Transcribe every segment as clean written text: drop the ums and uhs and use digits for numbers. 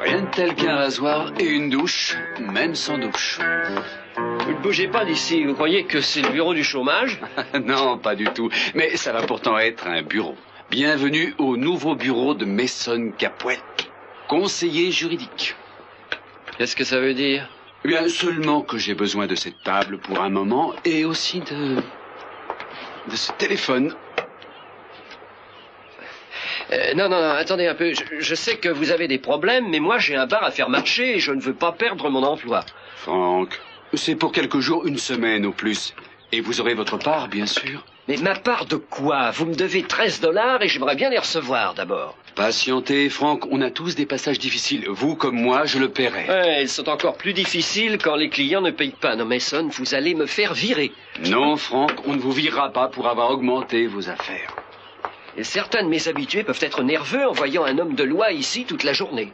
Rien de tel qu'un rasoir et une douche, même sans douche. Vous ne bougez pas d'ici, vous croyez que c'est le bureau du chômage? Non, pas du tout. Mais ça va pourtant être un bureau. Bienvenue au nouveau bureau de Mason Capwell, conseiller juridique. Qu'est-ce que ça veut dire? Eh bien, seulement que j'ai besoin de cette table pour un moment et aussi de ce téléphone. Non, attendez un peu. Je sais que vous avez des problèmes, mais moi j'ai un bar à faire marcher et je ne veux pas perdre mon emploi. Franck, c'est pour quelques jours, une semaine au plus. Et vous aurez votre part, bien sûr. Mais ma part de quoi? Vous me devez 13 $ et j'aimerais bien les recevoir d'abord. Patientez, Franck, on a tous des passages difficiles. Vous comme moi, je le paierai. Ouais, ils sont encore plus difficiles quand les clients ne payent pas. Non, Mason, vous allez me faire virer. Non, Franck, on ne vous virera pas pour avoir augmenté vos affaires. Et certains de mes habitués peuvent être nerveux en voyant un homme de loi ici toute la journée.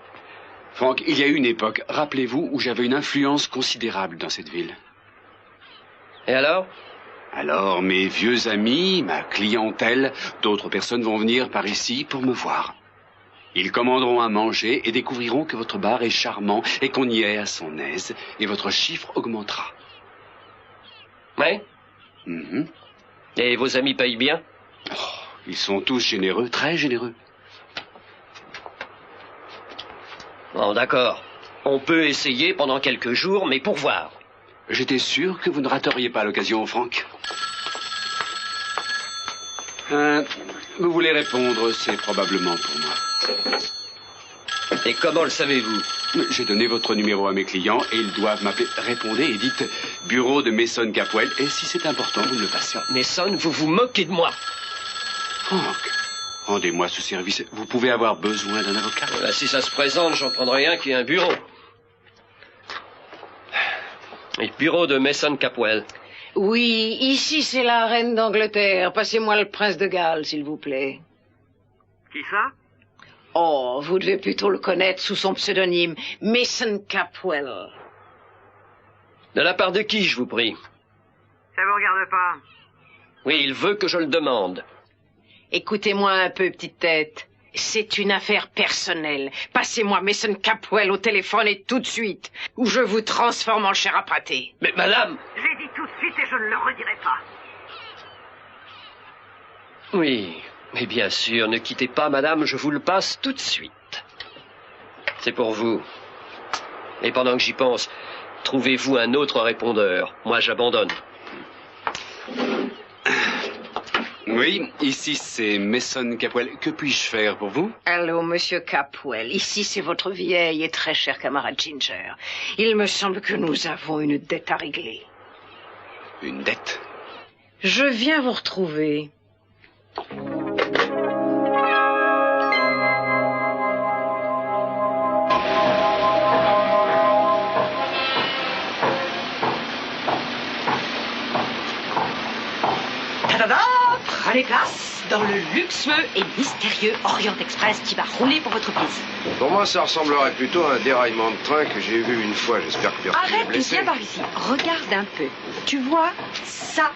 Franck, il y a eu une époque, rappelez-vous, où j'avais une influence considérable dans cette ville. Et alors? Alors, mes vieux amis, ma clientèle, d'autres personnes vont venir par ici pour me voir. Ils commanderont à manger et découvriront que votre bar est charmant et qu'on y est à son aise, et votre chiffre augmentera. Ouais? Et vos amis payent bien? Oh, ils sont tous généreux, très généreux. Bon, d'accord. On peut essayer pendant quelques jours, mais pour voir. J'étais sûr que vous ne rateriez pas l'occasion, Franck. Vous voulez répondre, c'est probablement pour moi. Et comment le savez-vous? J'ai donné votre numéro à mes clients et ils doivent m'appeler. Répondez et dites bureau de Mason Capwell. Et si c'est important, vous me le passez. Mason, vous vous moquez de moi. Franck, rendez-moi ce service. Vous pouvez avoir besoin d'un avocat. Si ça se présente, j'en prendrai un qui a un bureau. Et le bureau de Mason Capwell. Oui, ici c'est la reine d'Angleterre. Passez-moi le prince de Galles, s'il vous plaît. Qui ça? Oh, vous devez plutôt le connaître sous son pseudonyme, Mason Capwell. De la part de qui, je vous prie? Ça vous regarde pas? Oui, il veut que je le demande. Écoutez-moi un peu, petite tête. C'est une affaire personnelle. Passez-moi Mason Capwell au téléphone et tout de suite, ou je vous transforme en chair à pâté. Mais madame... J'ai dit tout de suite et je ne le redirai pas. Oui, mais bien sûr, ne quittez pas, madame, je vous le passe tout de suite. C'est pour vous. Et pendant que j'y pense, trouvez-vous un autre répondeur. Moi, j'abandonne. Oui, ici c'est Mason Capwell. Que puis-je faire pour vous? Allô, monsieur Capwell. Ici, c'est votre vieille et très chère camarade Ginger. Il me semble que nous avons une dette à régler. Une dette? Je viens vous retrouver. Prenez place dans le luxueux et mystérieux Orient Express qui va rouler pour votre plaisir. Pour moi, ça ressemblerait plutôt à un déraillement de train que j'ai vu une fois. J'espère que personne n'est Arrête, blessé. viens par ici. Regarde un peu. Tu vois, ça,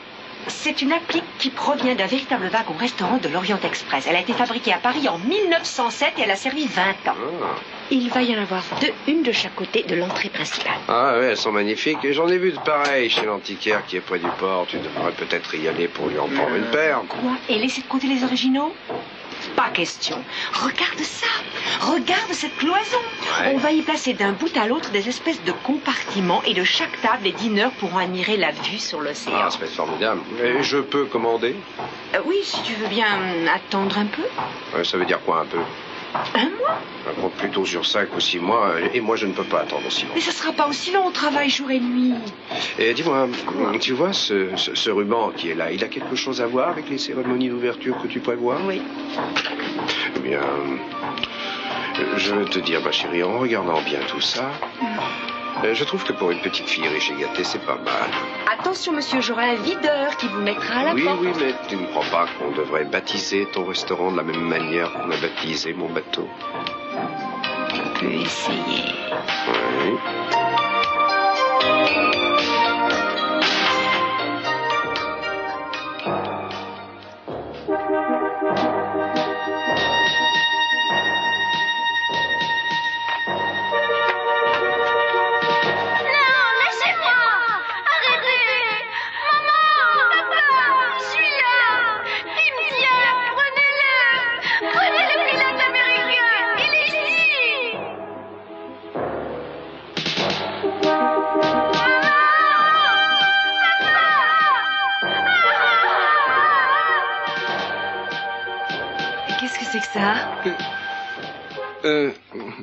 c'est une applique qui provient d'un véritable wagon-restaurant de l'Orient Express. Elle a été fabriquée à Paris en 1907 et elle a servi 20 ans. Ah. Il va y en avoir deux, une de chaque côté de l'entrée principale. Ah ouais, elles sont magnifiques. Et j'en ai vu de pareilles chez l'antiquaire qui est près du port. Tu devrais peut-être y aller pour lui en prendre une paire. Quoi? Et laisser de côté les originaux? Pas question. Regarde ça. Regarde cette cloison. Ouais. On va y placer d'un bout à l'autre des espèces de compartiments et de chaque table, les dîneurs pourront admirer la vue sur l'océan. Ah, ça va être formidable. Et je peux commander? Oui, si tu veux bien attendre un peu. Ça veut dire quoi, un peu? Un mois? On compte plutôt sur 5 ou 6 mois. Et moi, je ne peux pas attendre aussi Mais longtemps. ça sera pas aussi long, on travaille jour et nuit. Et dis-moi, tu vois ce ruban qui est là, il a quelque chose à voir avec les cérémonies d'ouverture que tu prévois? Oui. Eh bien, je veux te dire, ma chérie, en regardant bien tout ça, je trouve que pour une petite fille riche et gâtée, c'est pas mal. Attention, monsieur, j'aurai un videur qui vous mettra à la Oui, porte. oui, mais tu ne crois pas qu'on devrait baptiser ton restaurant de la même manière qu'on a baptisé mon bateau? On peut essayer. Oui. ça?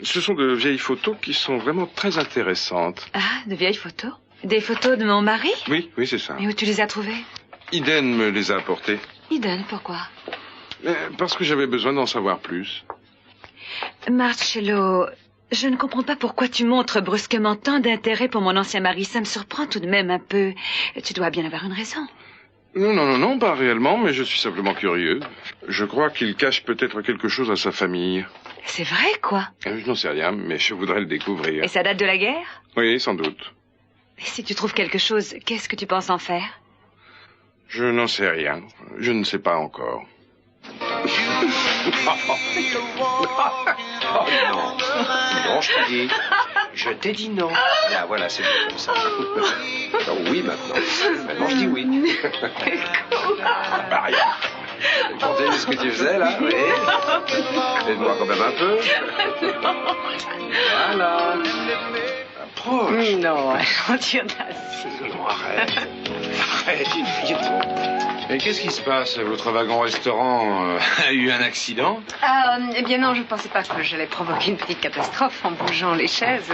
Ce sont de vieilles photos qui sont vraiment très intéressantes. Ah, de vieilles photos? Des photos de mon mari? Oui, c'est ça. Et où tu les as trouvées? Eden me les a apportées. Eden, pourquoi? Parce que j'avais besoin d'en savoir plus. Marcello, je ne comprends pas pourquoi tu montres brusquement tant d'intérêt pour mon ancien mari. Ça me surprend tout de même un peu. Tu dois bien avoir une raison. Non, pas réellement, mais je suis simplement curieux. Je crois qu'il cache peut-être quelque chose à sa famille. C'est vrai, quoi? Je n'en sais rien, mais je voudrais le découvrir. Et ça date de la guerre? Oui, sans doute. Et si tu trouves quelque chose, qu'est-ce que tu penses en faire? Je n'en sais rien. Je ne sais pas encore. Oh non. Non, je t'ai dit. Je t'ai dit non. Là, voilà, c'est bien comme ça. Non, oui, maintenant. Maintenant, je dis oui. Bah, rien. Tu entends ce que tu faisais, là? Oui. Aide-moi quand même un peu. Voilà. Approche. Non, gentil audacieux. Non, arrête. Arrête, une fille. Mais qu'est-ce qui se passe? Votre wagon-restaurant a eu un accident? Eh bien non, je ne pensais pas que j'allais provoquer une petite catastrophe en bougeant les chaises.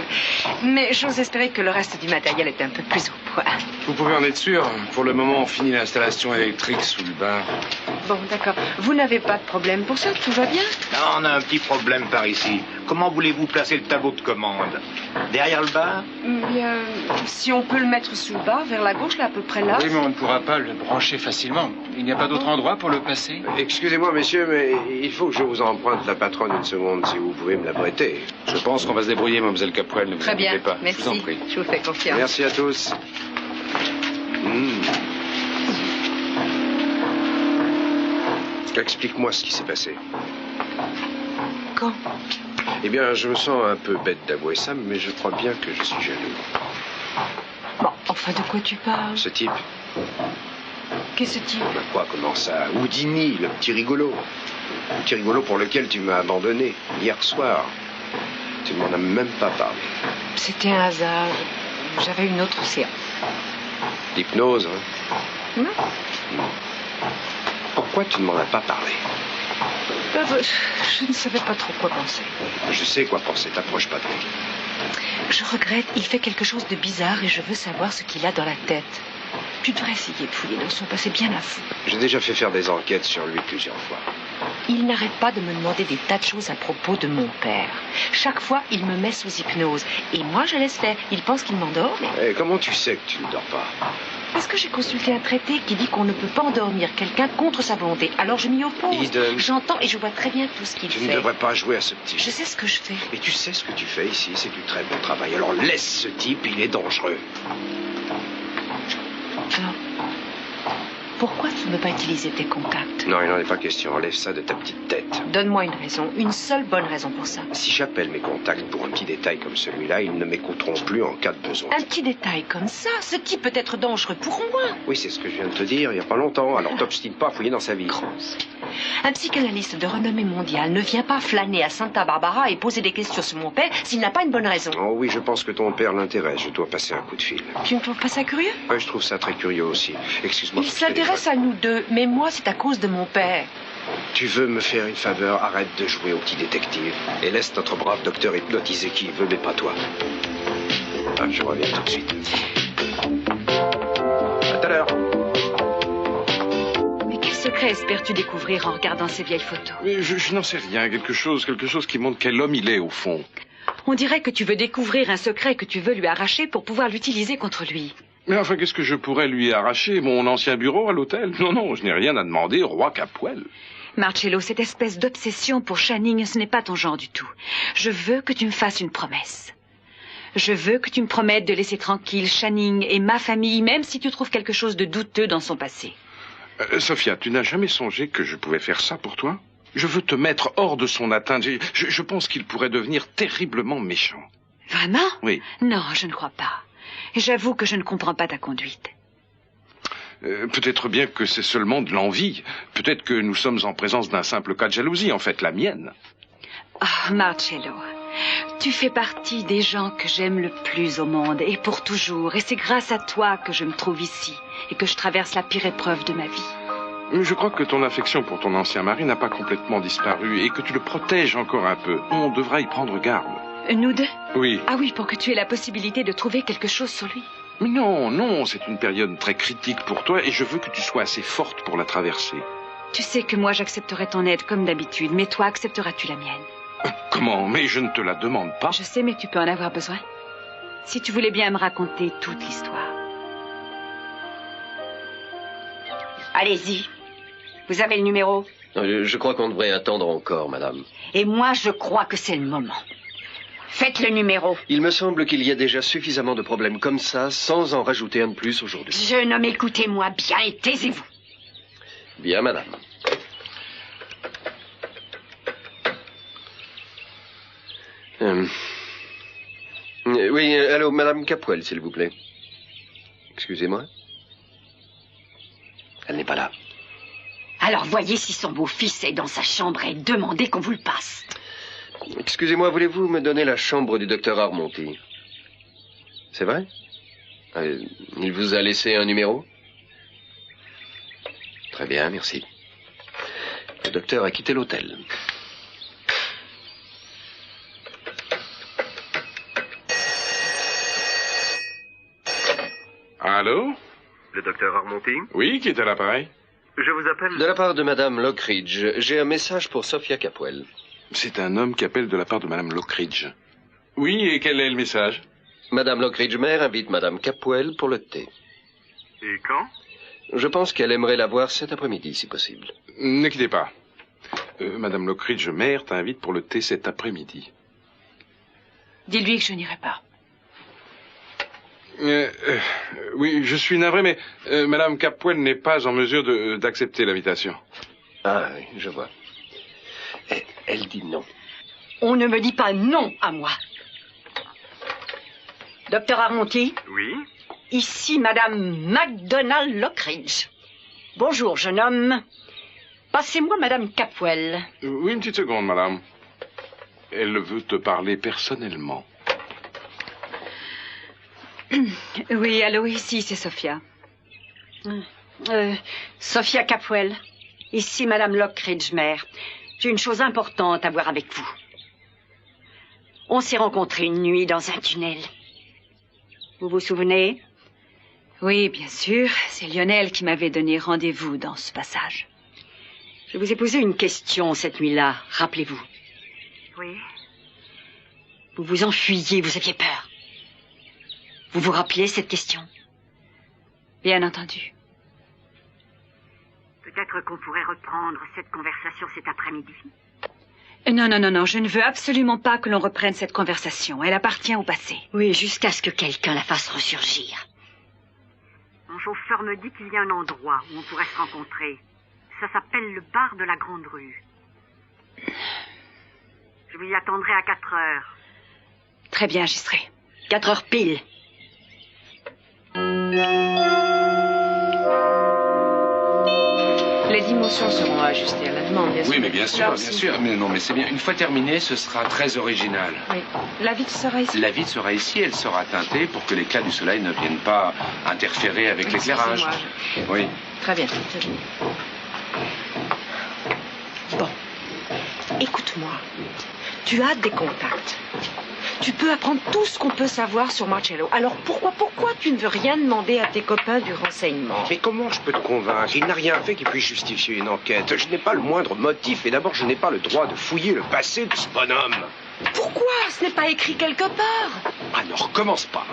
Mais j'ose espérer que le reste du matériel est un peu plus au point. Vous pouvez en être sûr. Pour le moment, on finit l'installation électrique sous le bar. Bon, d'accord. Vous n'avez pas de problème pour ça? Tout va bien? Non, on a un petit problème par ici. Comment voulez-vous placer le tableau de commande? Derrière le bar? Bien, si on peut le mettre sous le bar, vers la gauche, là, à peu près là. Oui, mais on ne pourra pas le brancher facilement. Il n'y a pas d'autre endroit pour le placer? Excusez-moi, messieurs, mais il faut que je vous emprunte la patronne une seconde, si vous pouvez me la prêter. Je pense qu'on va se débrouiller, mademoiselle Capoel. Ne vous Très bien, inquiétez pas. merci. Je vous en prie. Je vous fais confiance. Merci à tous. Explique-moi ce qui s'est passé. Quand? Eh bien, je me sens un peu bête d'avouer ça, mais je crois bien que je suis jaloux. Bon, enfin, de quoi tu parles? Ce type. Qu'est-ce type? Quoi, comment ça? Houdini, le petit rigolo. Le petit rigolo pour lequel tu m'as abandonné hier soir. Tu ne m'en as même pas parlé. C'était un hasard. J'avais une autre séance. L'hypnose, hein? Non. Pourquoi tu ne m'en as pas parlé? Je ne savais pas trop quoi penser. Je sais quoi penser, t'approche pas de lui. Je regrette, il fait quelque chose de bizarre et je veux savoir ce qu'il a dans la tête. Tu devrais essayer de fouiller dans son passé bien à fond. J'ai déjà fait faire des enquêtes sur lui plusieurs fois. Il n'arrête pas de me demander des tas de choses à propos de mon père. Chaque fois, il me met sous hypnose. Et moi, je laisse faire. Il pense qu'il m'endort, mais... Et comment tu sais que tu ne dors pas? Parce que j'ai consulté un traité qui dit qu'on ne peut pas endormir quelqu'un contre sa volonté. Alors je m'y oppose. Eden. J'entends et je vois très bien tout ce qu'il fait. Tu ne devrais pas jouer à ce petit jeu. Je sais ce que je fais. Et tu sais ce que tu fais ici, c'est du très bon travail. Alors laisse ce type, il est dangereux. Alors, pourquoi tu ne veux pas utiliser tes contacts? Non, il n'en est pas question. Enlève ça de ta petite tête. Donne-moi une raison, une seule bonne raison pour ça. Si j'appelle mes contacts pour un petit détail comme celui-là, ils ne m'écouteront plus en cas de besoin. Un petit détail comme ça, ce type peut être dangereux pour moi. Oui, c'est ce que je viens de te dire il n'y a pas longtemps. Alors t'obstines pas à fouiller dans sa vie. Grosse. Un psychanalyste de renommée mondiale ne vient pas flâner à Santa Barbara et poser des questions sur mon père s'il n'a pas une bonne raison. Oh oui, je pense que ton père l'intéresse. Je dois passer un coup de fil. Tu ne trouves pas ça curieux? Oui, je trouve ça très curieux aussi. Excuse-moi. Il s'intéresse à nous deux, mais moi, c'est à cause de mon père. Tu veux me faire une faveur? Arrête de jouer au petit détective. Et laisse notre brave docteur hypnotiser qui veut, mais pas toi. Ah, je reviens tout de suite. À tout à l'heure. Mais quel secret espères-tu découvrir en regardant ces vieilles photos? Je n'en sais rien. Quelque chose qui montre quel homme il est, au fond. On dirait que tu veux découvrir un secret que tu veux lui arracher pour pouvoir l'utiliser contre lui. Mais enfin, qu'est-ce que je pourrais lui arracher? Mon ancien bureau à l'hôtel? Non, je n'ai rien à demander, roi Capoel. Marcello, cette espèce d'obsession pour Channing, ce n'est pas ton genre du tout. Je veux que tu me fasses une promesse. Je veux que tu me promettes de laisser tranquille Channing et ma famille, même si tu trouves quelque chose de douteux dans son passé. Sophia, tu n'as jamais songé que je pouvais faire ça pour toi? Je veux te mettre hors de son atteinte. Je pense qu'il pourrait devenir terriblement méchant. Vraiment? Oui. Non, je ne crois pas. J'avoue que je ne comprends pas ta conduite. Peut-être bien que c'est seulement de l'envie. Peut-être que nous sommes en présence d'un simple cas de jalousie, en fait, la mienne. Oh, Marcello, tu fais partie des gens que j'aime le plus au monde, et pour toujours. Et c'est grâce à toi que je me trouve ici, et que je traverse la pire épreuve de ma vie. Je crois que ton affection pour ton ancien mari n'a pas complètement disparu et que tu le protèges encore un peu. On devra y prendre garde. Nous deux? Oui. Ah oui, pour que tu aies la possibilité de trouver quelque chose sur lui. Mais non, non, c'est une période très critique pour toi et je veux que tu sois assez forte pour la traverser. Tu sais que moi j'accepterai ton aide comme d'habitude, mais toi accepteras-tu la mienne? Comment? Mais je ne te la demande pas. Je sais, mais tu peux en avoir besoin. Si tu voulais bien me raconter toute l'histoire. Allez-y. Vous avez le numéro? Je crois qu'on devrait attendre encore, madame. Et moi, je crois que c'est le moment. Faites le numéro. Il me semble qu'il y a déjà suffisamment de problèmes comme ça, sans en rajouter un de plus aujourd'hui. Jeune homme, écoutez-moi bien et taisez-vous. Bien, madame. Oui, allô, madame Capwell, s'il vous plaît. Excusez-moi. Elle n'est pas là. Alors voyez si son beau-fils est dans sa chambre et demandez qu'on vous le passe. Excusez-moi, voulez-vous me donner la chambre du docteur Armonti? C'est vrai? Il vous a laissé un numéro? Très bien, merci. Le docteur a quitté l'hôtel. Allô? Le docteur Armonti? Oui, qui est à l'appareil? Je vous appelle... De la part de madame Lockridge, j'ai un message pour Sophia Capwell. C'est un homme qui appelle de la part de madame Lockridge. Oui, et quel est le message? Madame Lockridge mère invite madame Capwell pour le thé. Et quand? Je pense qu'elle aimerait la voir cet après-midi, si possible. Ne quittez pas. Madame Lockridge mère t'invite pour le thé cet après-midi. Dis-lui que je n'irai pas. Oui, je suis navré, mais madame Capwell n'est pas en mesure d'accepter l'invitation. Ah oui, je vois. Elle dit non. On ne me dit pas non à moi. Docteur Armonti? Oui? Ici madame MacDonald Lockridge. Bonjour, jeune homme. Passez-moi madame Capwell. Oui, une petite seconde, madame. Elle veut te parler personnellement. Oui, allô, ici, c'est Sophia. Sophia Capwell. Ici madame Lockridge, mère. J'ai une chose importante à voir avec vous. On s'est rencontrés une nuit dans un tunnel. Vous vous souvenez? Oui, bien sûr. C'est Lionel qui m'avait donné rendez-vous dans ce passage. Je vous ai posé une question cette nuit-là, rappelez-vous. Oui. Vous vous enfuyiez, vous aviez peur. Vous vous rappelez cette question? Bien entendu. Peut-être qu'on pourrait reprendre cette conversation cet après-midi. Non, je ne veux absolument pas que l'on reprenne cette conversation. Elle appartient au passé. Oui, jusqu'à ce que quelqu'un la fasse ressurgir. Mon chauffeur me dit qu'il y a un endroit où on pourrait se rencontrer. Ça s'appelle le bar de la Grande Rue. Je vous y attendrai à 4 heures. Très bien, j'y serai. 4 heures pile. Les dimensions seront ajustées à la demande, bien sûr. Oui, mais bien sûr. Mais non, mais c'est bien. Une fois terminé, ce sera très original. Oui. La vitre sera ici. La vitre sera ici, elle sera teintée pour que l'éclat du soleil ne vienne pas interférer avec l'éclairage. Oui. Très bien, très bien. Bon. Écoute-moi. Tu as des contacts. Tu peux apprendre tout ce qu'on peut savoir sur Marcello. Alors pourquoi tu ne veux rien demander à tes copains du renseignement? Mais comment je peux te convaincre? Il n'a rien fait qui puisse justifier une enquête. Je n'ai pas le moindre motif et d'abord je n'ai pas le droit de fouiller le passé de ce bonhomme. Pourquoi? Ce n'est pas écrit quelque part. Ah non, recommence pas.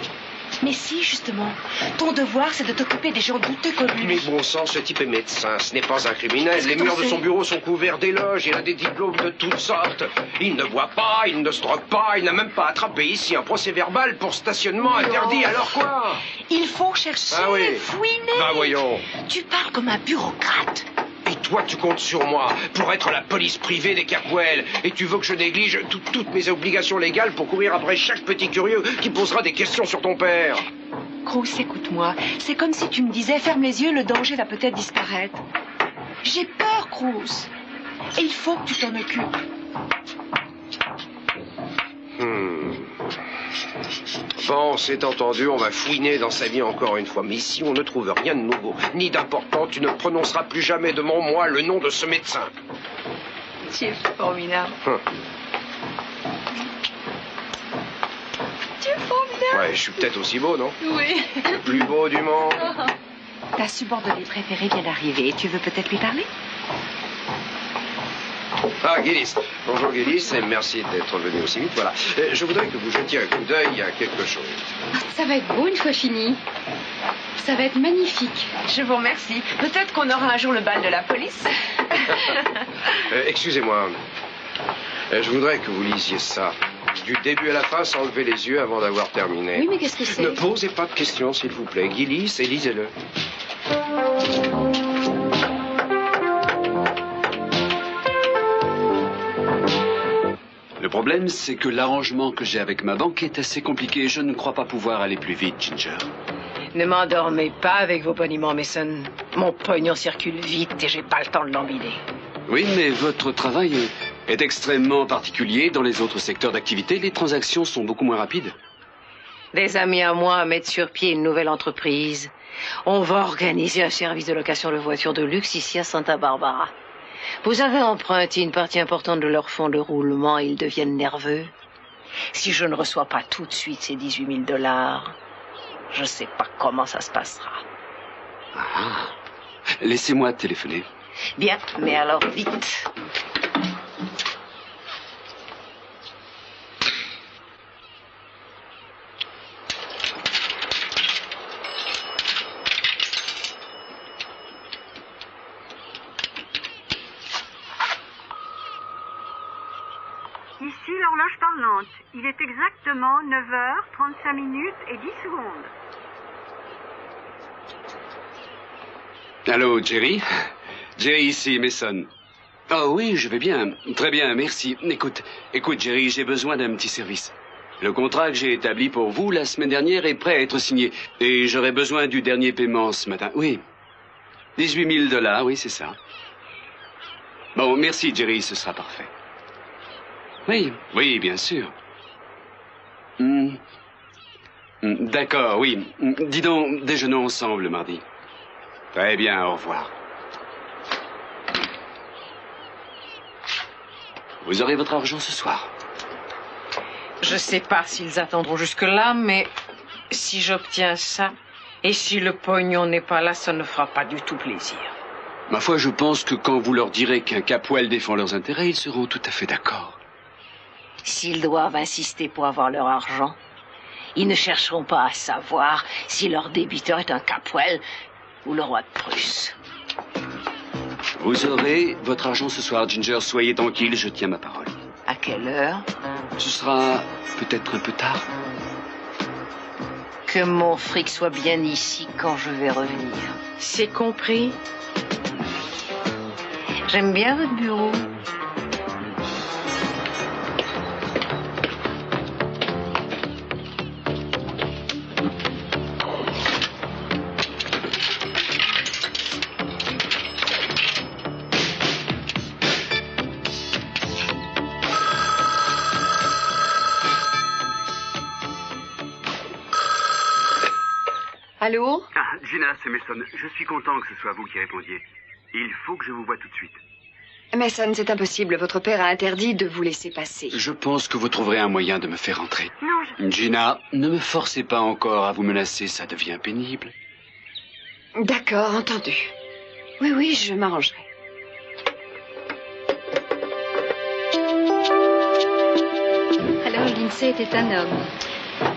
Mais si, justement. Ton devoir, c'est de t'occuper des gens douteux comme lui. Mais bon sang, ce type est médecin, ce n'est pas un criminel. Les murs de son bureau sont couverts d'éloges, il a des diplômes de toutes sortes. Il ne boit pas, il ne se drogue pas, il n'a même pas attrapé ici un procès-verbal pour stationnement interdit, alors quoi? Il faut chercher, fouiner. Bah voyons. Tu parles comme un bureaucrate. Et toi, tu comptes sur moi pour être la police privée des Capwell. Et tu veux que je néglige toutes mes obligations légales pour courir après chaque petit curieux qui posera des questions sur ton père. Cruz, écoute-moi. C'est comme si tu me disais, ferme les yeux, le danger va peut-être disparaître. J'ai peur, Cruz. Et il faut que tu t'en occupes. Bon, c'est entendu, on va fouiner dans sa vie encore une fois. Mais si on ne trouve rien de nouveau, ni d'important, tu ne prononceras plus jamais devant moi le nom de ce médecin. Tu es formidable. Tu es formidable. Ouais, je suis peut-être aussi beau, non? Oui. Le plus beau du monde. Ta subordonnée préférée vient d'arriver. Tu veux peut-être lui parler? Ah, Gillis. Bonjour, Gillis, et merci d'être venu aussi vite. Voilà. Je voudrais que vous jetiez un coup d'œil à quelque chose. Ça va être beau une fois fini. Ça va être magnifique. Je vous remercie. Peut-être qu'on aura un jour le bal de la police. Excusez-moi. Je voudrais que vous lisiez ça. Du début à la fin, sans lever les yeux avant d'avoir terminé. Oui, mais qu'est-ce que c'est? Ne posez pas de questions, s'il vous plaît. Gillis, et lisez-le. Le problème, c'est que l'arrangement que j'ai avec ma banque est assez compliqué. Je ne crois pas pouvoir aller plus vite, Ginger. Ne m'endormez pas avec vos boniments, Mason. Mon pognon circule vite et j'ai pas le temps de l'embiler. Oui, mais votre travail est extrêmement particulier. Dans les autres secteurs d'activité, les transactions sont beaucoup moins rapides. Des amis à moi mettent sur pied une nouvelle entreprise. On va organiser un service de location de voitures de luxe ici à Santa Barbara. Vous avez emprunté une partie importante de leur fonds de roulement et ils deviennent nerveux. Si je ne reçois pas tout de suite ces 18 000 $, je ne sais pas comment ça se passera. Ah, laissez-moi téléphoner. Bien, mais alors vite. Ici l'horloge parlante. Il est exactement 9h35 et 10 secondes. Allô, Jerry? Jerry ici, Mason. Oh oui, je vais bien. Très bien, merci. Écoute, Jerry, j'ai besoin d'un petit service. Le contrat que j'ai établi pour vous la semaine dernière est prêt à être signé. Et j'aurai besoin du dernier paiement ce matin. Oui. 18 000 $, oui, c'est ça. Bon, merci, Jerry, ce sera parfait. Oui, bien sûr. D'accord, oui. Dis donc, déjeunons ensemble mardi. Très bien, au revoir. Vous aurez votre argent ce soir. Je sais pas s'ils attendront jusque-là, mais si j'obtiens ça, et si le pognon n'est pas là, ça ne fera pas du tout plaisir. Ma foi, je pense que quand vous leur direz qu'un Capwell défend leurs intérêts, ils seront tout à fait d'accord. S'ils doivent insister pour avoir leur argent, ils ne chercheront pas à savoir si leur débiteur est un Capwell ou le roi de Prusse. Vous aurez votre argent ce soir, Ginger. Soyez tranquille, je tiens ma parole. À quelle heure? Ce sera peut-être un peu tard. Que mon fric soit bien ici quand je vais revenir. C'est compris? J'aime bien votre bureau. Allô? Ah, Gina, c'est Mason. Je suis content que ce soit vous qui répondiez. Il faut que je vous voie tout de suite. Mason, c'est impossible. Votre père a interdit de vous laisser passer. Je pense que vous trouverez un moyen de me faire entrer. Gina, ne me forcez pas encore à vous menacer, ça devient pénible. D'accord, entendu. Oui, je m'arrangerai. Alors, Lindsay était un homme.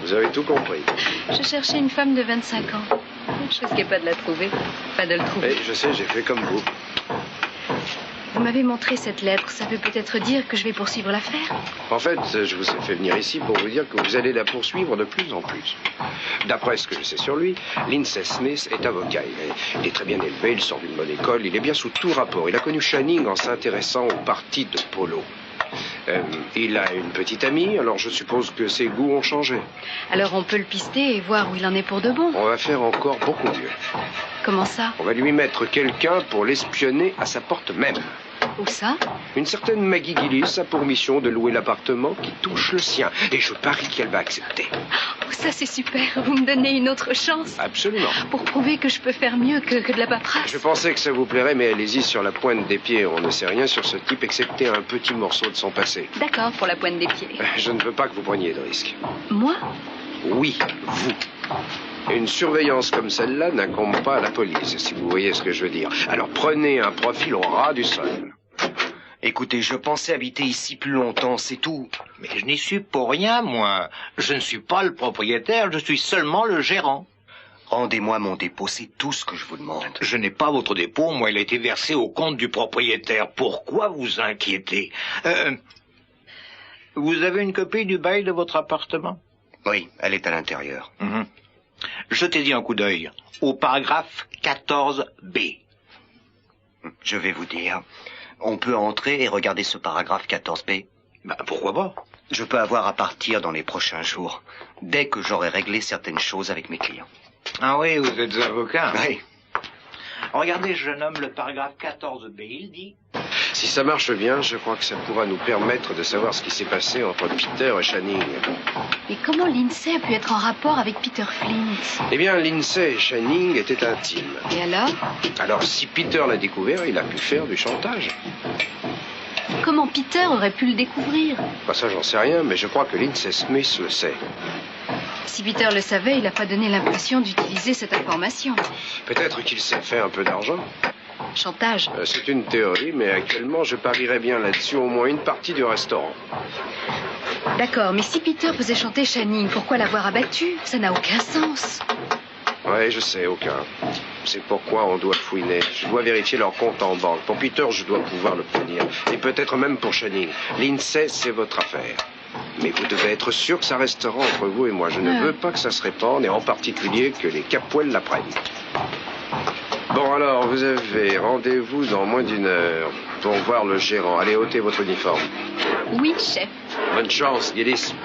Vous avez tout compris. Je cherchais une femme de 25 ans. Je risquais pas de la trouver. Pas de le trouver. Je sais, j'ai fait comme vous. Vous m'avez montré cette lettre. Ça veut peut-être dire que je vais poursuivre l'affaire? En fait, je vous ai fait venir ici pour vous dire que vous allez la poursuivre de plus en plus. D'après ce que je sais sur lui, Lindsay Smith est avocat. Il est très bien élevé, il sort d'une bonne école, il est bien sous tout rapport. Il a connu Channing en s'intéressant au parti de polo. Il a une petite amie, alors je suppose que ses goûts ont changé. Alors on peut le pister et voir où il en est pour de bon. On va faire encore beaucoup mieux. Comment ça? On va lui mettre quelqu'un pour l'espionner à sa porte même. Où ça? Une certaine Maggie Gillis a pour mission de louer l'appartement qui touche le sien. Et je parie qu'elle va accepter. Oh, ça c'est super. Vous me donnez une autre chance. Absolument. Pour prouver que je peux faire mieux que de la paperasse. Je pensais que ça vous plairait, mais allez-y sur la pointe des pieds. On ne sait rien sur ce type, excepté un petit morceau de son passé. D'accord, pour la pointe des pieds. Je ne veux pas que vous preniez de risques. Moi? Oui, vous. Une surveillance comme celle-là n'incombe pas à la police, si vous voyez ce que je veux dire. Alors prenez un profil au ras du sol. Écoutez, je pensais habiter ici plus longtemps, c'est tout. Mais je n'y suis pour rien, moi. Je ne suis pas le propriétaire, je suis seulement le gérant. Rendez-moi mon dépôt, c'est tout ce que je vous demande. Je n'ai pas votre dépôt, moi il a été versé au compte du propriétaire. Pourquoi vous inquiétez? Vous avez une copie du bail de votre appartement? Oui, elle est à l'intérieur. Jetez-y un coup d'œil au paragraphe 14B. Je vais vous dire. On peut entrer et regarder ce paragraphe 14B. Pourquoi pas? Je peux avoir à partir dans les prochains jours, dès que j'aurai réglé certaines choses avec mes clients. Ah oui, vous êtes avocat? Oui. Regardez, jeune homme, le paragraphe 14B, il dit... Si ça marche bien, je crois que ça pourra nous permettre de savoir ce qui s'est passé entre Peter et Channing. Et comment Lindsay a pu être en rapport avec Peter Flint? Eh bien, Lindsay et Channing étaient intimes. Et alors? Alors, si Peter l'a découvert, il a pu faire du chantage. Comment Peter aurait pu le découvrir? Ça, j'en sais rien, mais je crois que Lindsay Smith le sait. Si Peter le savait, il n'a pas donné l'impression d'utiliser cette information. Peut-être qu'il s'est fait un peu d'argent. Chantage. C'est une théorie, mais actuellement, je parierais bien là-dessus au moins une partie du restaurant. D'accord, mais si Peter faisait chanter Channing, pourquoi l'avoir abattu? Ça n'a aucun sens. Oui, je sais, aucun. C'est pourquoi on doit fouiner. Je dois vérifier leur compte en banque. Pour Peter, je dois pouvoir l'obtenir. Et peut-être même pour Channing. Lindsay, c'est votre affaire. Mais vous devez être sûr que ça restera entre vous et moi. Je ne veux pas que ça se répande, et en particulier que les Capwell l'apprennent. Bon, alors, vous avez rendez-vous dans moins d'une heure pour voir le gérant. Allez, ôtez votre uniforme. Oui, chef. Bonne chance, Gillis.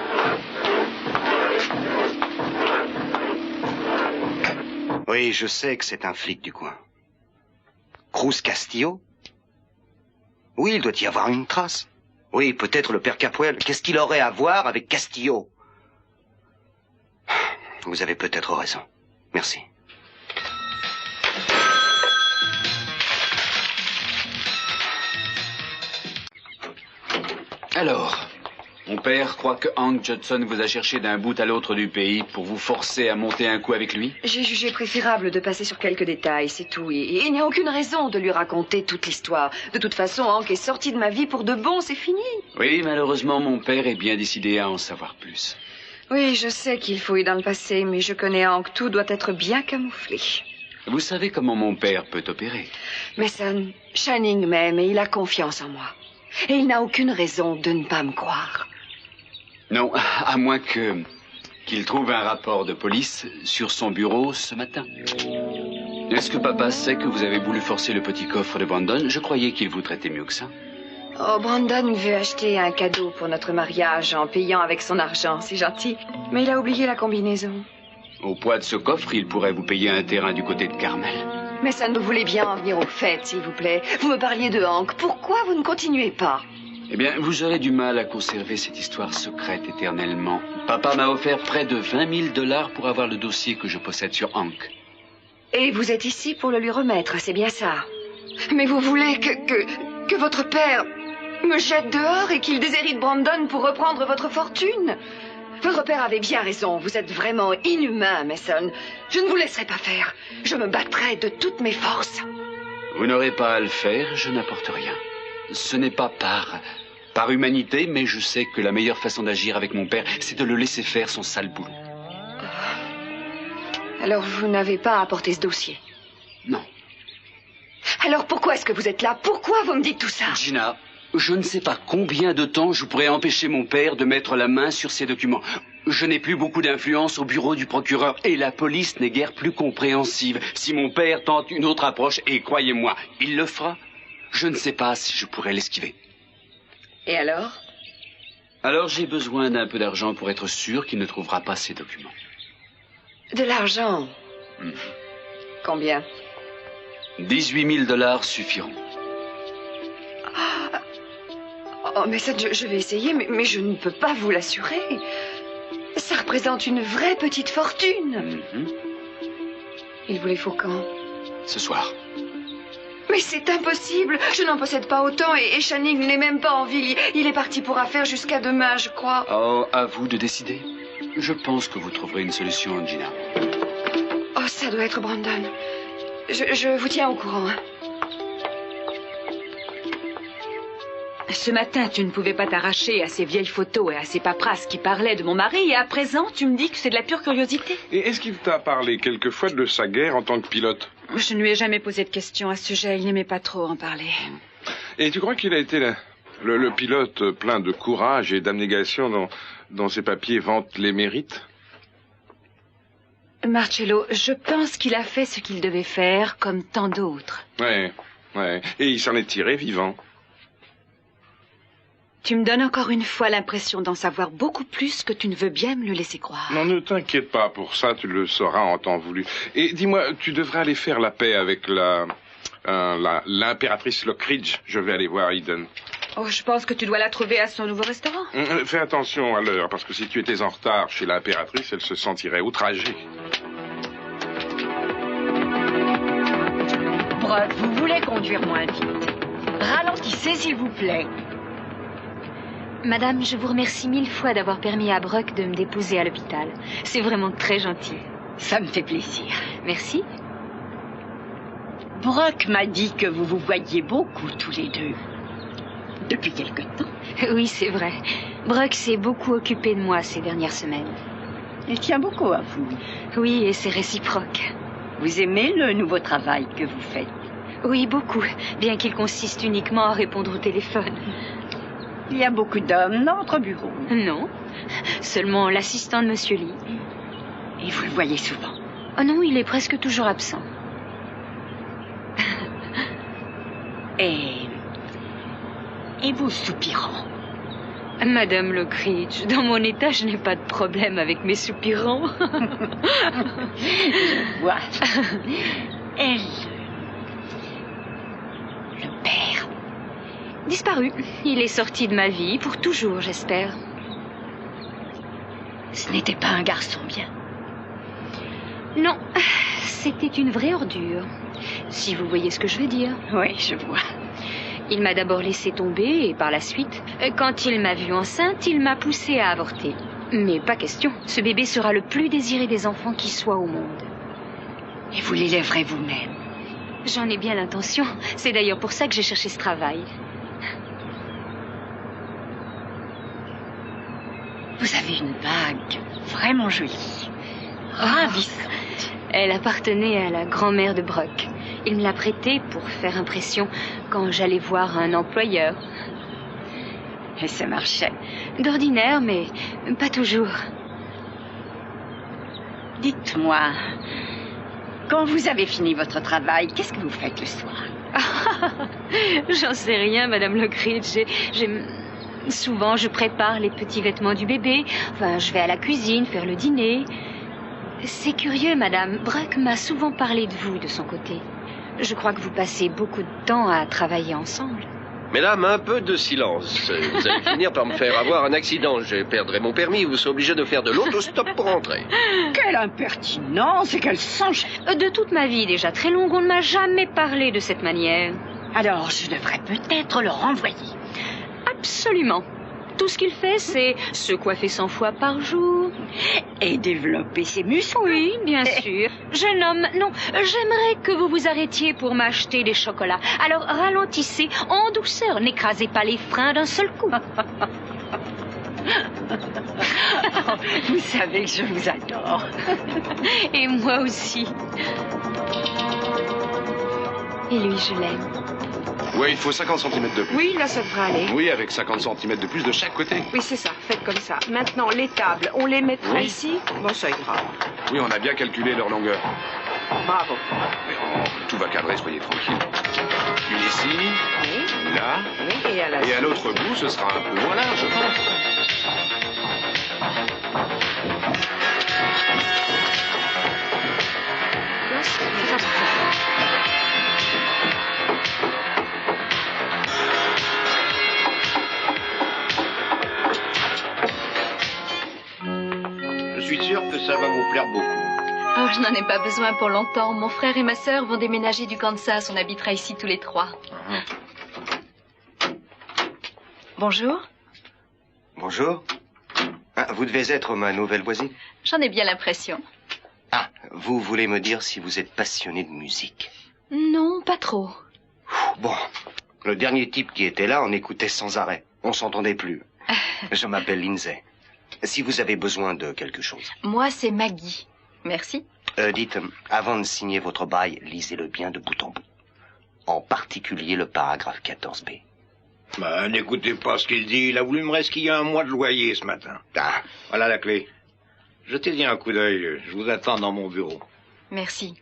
Oui, je sais que c'est un flic du coin. Cruz Castillo? Oui, il doit y avoir une trace. Oui, peut-être le père Capwell. Qu'est-ce qu'il aurait à voir avec Castillo? Vous avez peut-être raison. Merci. Alors, mon père croit que Hank Judson vous a cherché d'un bout à l'autre du pays pour vous forcer à monter un coup avec lui? J'ai jugé préférable de passer sur quelques détails, c'est tout. Et il n'y a aucune raison de lui raconter toute l'histoire. De toute façon, Hank est sorti de ma vie pour de bon, c'est fini. Oui, malheureusement, mon père est bien décidé à en savoir plus. Oui, je sais qu'il fouille dans le passé, mais je connais Hank. Tout doit être bien camouflé. Vous savez comment mon père peut opérer? Mason, Channing m'aime et il a confiance en moi. Et il n'a aucune raison de ne pas me croire. Non, à moins qu'il trouve un rapport de police sur son bureau ce matin. Est-ce que papa sait que vous avez voulu forcer le petit coffre de Brandon? Je croyais qu'il vous traitait mieux que ça. Oh, Brandon veut acheter un cadeau pour notre mariage en payant avec son argent, c'est gentil. Mais il a oublié la combinaison. Au poids de ce coffre, il pourrait vous payer un terrain du côté de Carmel. Mais ça ne voulait bien en venir au fait, s'il vous plaît. Vous me parliez de Hank. Pourquoi vous ne continuez pas? Eh bien, vous aurez du mal à conserver cette histoire secrète éternellement. Papa m'a offert près de $20 000 pour avoir le dossier que je possède sur Hank. Et vous êtes ici pour le lui remettre, c'est bien ça? Mais vous voulez que votre père me jette dehors et qu'il déshérite Brandon pour reprendre votre fortune? Votre père avait bien raison. Vous êtes vraiment inhumain, Mason. Je ne vous laisserai pas faire. Je me battrai de toutes mes forces. Vous n'aurez pas à le faire, je n'apporte rien. Ce n'est pas par humanité, mais je sais que la meilleure façon d'agir avec mon père, c'est de le laisser faire son sale boulot. Alors vous n'avez pas apporté ce dossier? Non. Alors pourquoi est-ce que vous êtes là? Pourquoi vous me dites tout ça? Gina, je ne sais pas combien de temps je pourrais empêcher mon père de mettre la main sur ces documents. Je n'ai plus beaucoup d'influence au bureau du procureur et la police n'est guère plus compréhensive. Si mon père tente une autre approche, et croyez-moi, il le fera, je ne sais pas si je pourrais l'esquiver. Et alors? Alors j'ai besoin d'un peu d'argent pour être sûr qu'il ne trouvera pas ces documents. De l'argent? Combien? 18 000 $ suffiront. Oh, mais ça, je vais essayer, mais je ne peux pas vous l'assurer. Ça représente une vraie petite fortune. Il vous les faut quand? Ce soir. Mais c'est impossible. Je n'en possède pas autant et Channing n'est même pas en ville. Il est parti pour affaires jusqu'à demain, je crois. Oh, à vous de décider. Je pense que vous trouverez une solution, Gina. Oh, ça doit être Brandon. Je vous tiens au courant. Hein. Ce matin, tu ne pouvais pas t'arracher à ces vieilles photos et à ces paperasses qui parlaient de mon mari, et à présent, tu me dis que c'est de la pure curiosité. Et est-ce qu'il t'a parlé quelquefois de sa guerre en tant que pilote? Je ne lui ai jamais posé de questions à ce sujet, il n'aimait pas trop en parler. Et tu crois qu'il a été le pilote plein de courage et d'abnégation dont ses papiers vantent les mérites? Marcello, je pense qu'il a fait ce qu'il devait faire, comme tant d'autres. Ouais. Et il s'en est tiré vivant. Tu me donnes encore une fois l'impression d'en savoir beaucoup plus que tu ne veux bien me le laisser croire. Non, ne t'inquiète pas pour ça, tu le sauras en temps voulu. Et dis-moi, tu devrais aller faire la paix avec l'impératrice Lockridge. Je vais aller voir Eden. Oh, je pense que tu dois la trouver à son nouveau restaurant. Fais attention à l'heure, parce que si tu étais en retard chez l'impératrice, elle se sentirait outragée. Brock, vous voulez conduire moins vite. Ralentissez, s'il vous plaît. Madame, je vous remercie 1000 fois d'avoir permis à Brock de me déposer à l'hôpital. C'est vraiment très gentil. Ça me fait plaisir. Merci. Brock m'a dit que vous vous voyiez beaucoup tous les deux. Depuis quelque temps. Oui, c'est vrai. Brock s'est beaucoup occupé de moi ces dernières semaines. Il tient beaucoup à vous. Oui, et c'est réciproque. Vous aimez le nouveau travail que vous faites? Oui, beaucoup, bien qu'il consiste uniquement à répondre au téléphone. Il y a beaucoup d'hommes dans votre bureau? Non, seulement l'assistant de Monsieur Lee. Et vous le voyez souvent? Oh non, il est presque toujours absent. Et vous soupirant? Madame Lockridge, dans mon état, je n'ai pas de problème avec mes soupirants. Je vois. Et le père? Disparu. Il est sorti de ma vie, pour toujours, j'espère. Ce n'était pas un garçon bien? Non, c'était une vraie ordure. Si vous voyez ce que je veux dire. Oui, je vois. Il m'a d'abord laissé tomber et par la suite, quand il m'a vue enceinte, il m'a poussée à avorter. Mais pas question. Ce bébé sera le plus désiré des enfants qui soient au monde. Et vous l'élèverez vous-même? J'en ai bien l'intention. C'est d'ailleurs pour ça que j'ai cherché ce travail. Vous avez une bague vraiment jolie. Ravissante. Elle appartenait à la grand-mère de Brock. Il me l'a prêtée pour faire impression quand j'allais voir un employeur. Et ça marchait? D'ordinaire, mais pas toujours. Dites-moi, quand vous avez fini votre travail, qu'est-ce que vous faites le soir? J'en sais rien, Madame Lockridge. Souvent, je prépare les petits vêtements du bébé. Enfin, je vais à la cuisine faire le dîner. C'est curieux, Madame. Brock m'a souvent parlé de vous, de son côté. Je crois que vous passez beaucoup de temps à travailler ensemble. Mesdames, un peu de silence. Vous allez finir par me faire avoir un accident. Je perdrai mon permis. Vous serez obligé de faire de l'autostop pour rentrer. Quelle impertinence et quel sang! De toute ma vie déjà très longue, on ne m'a jamais parlé de cette manière. Alors, je devrais peut-être le renvoyer. Absolument. Tout ce qu'il fait, c'est se coiffer 100 fois par jour. Et développer ses muscles. Oui, bien sûr. Jeune homme, non, j'aimerais que vous vous arrêtiez pour m'acheter des chocolats. Alors ralentissez en douceur, n'écrasez pas les freins d'un seul coup. Vous savez que je vous adore. Et moi aussi. Et lui, je l'aime. Oui, il faut 50 cm de plus. Oui, là, ça devrait aller. Oui, avec 50 cm de plus de chaque côté. Oui, c'est ça. Faites comme ça. Maintenant, les tables, on les mettra ici. Bon, ça ira. Oui, on a bien calculé leur longueur. Bravo. Tout va cadrer, soyez tranquille. Une ici, Oui. une là. Oui, et à l'autre bout, ce sera un peu moins large, je pense. suis sûr que ça va vous plaire beaucoup. Oh, je n'en ai pas besoin pour longtemps. Mon frère et ma sœur vont déménager du Kansas. On habitera ici tous les trois. Bonjour. Bonjour. Ah, vous devez être ma nouvelle voisine. J'en ai bien l'impression. Ah, vous voulez me dire si vous êtes passionné de musique? Non, pas trop. Bon, le dernier type qui était là, on écoutait sans arrêt. On s'entendait plus. Je m'appelle Lindsay. Si vous avez besoin de quelque chose. Moi, c'est Maggie. Merci. Dites, avant de signer votre bail, lisez-le bien de bout en bout. En particulier le paragraphe 14b. Bah, n'écoutez pas ce qu'il dit. Il a voulu me resquiller un mois de loyer ce matin. Ah, voilà la clé. Jetez-y un coup d'œil. Je vous attends dans mon bureau. Merci.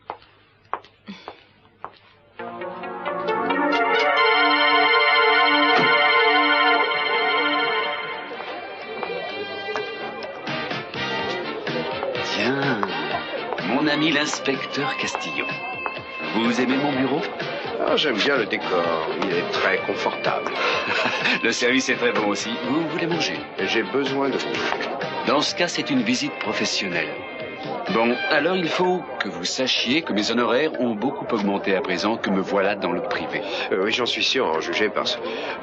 Tiens, mon ami l'inspecteur Castillo. Vous aimez mon bureau? Ah, j'aime bien le décor. Il est très confortable. Le service est très bon aussi. Vous voulez manger? J'ai besoin de vous. Dans ce cas, c'est une visite professionnelle. Bon, alors il faut que vous sachiez que mes honoraires ont beaucoup augmenté à présent que me voilà dans le privé. Oui, j'en suis sûr, en juger par ce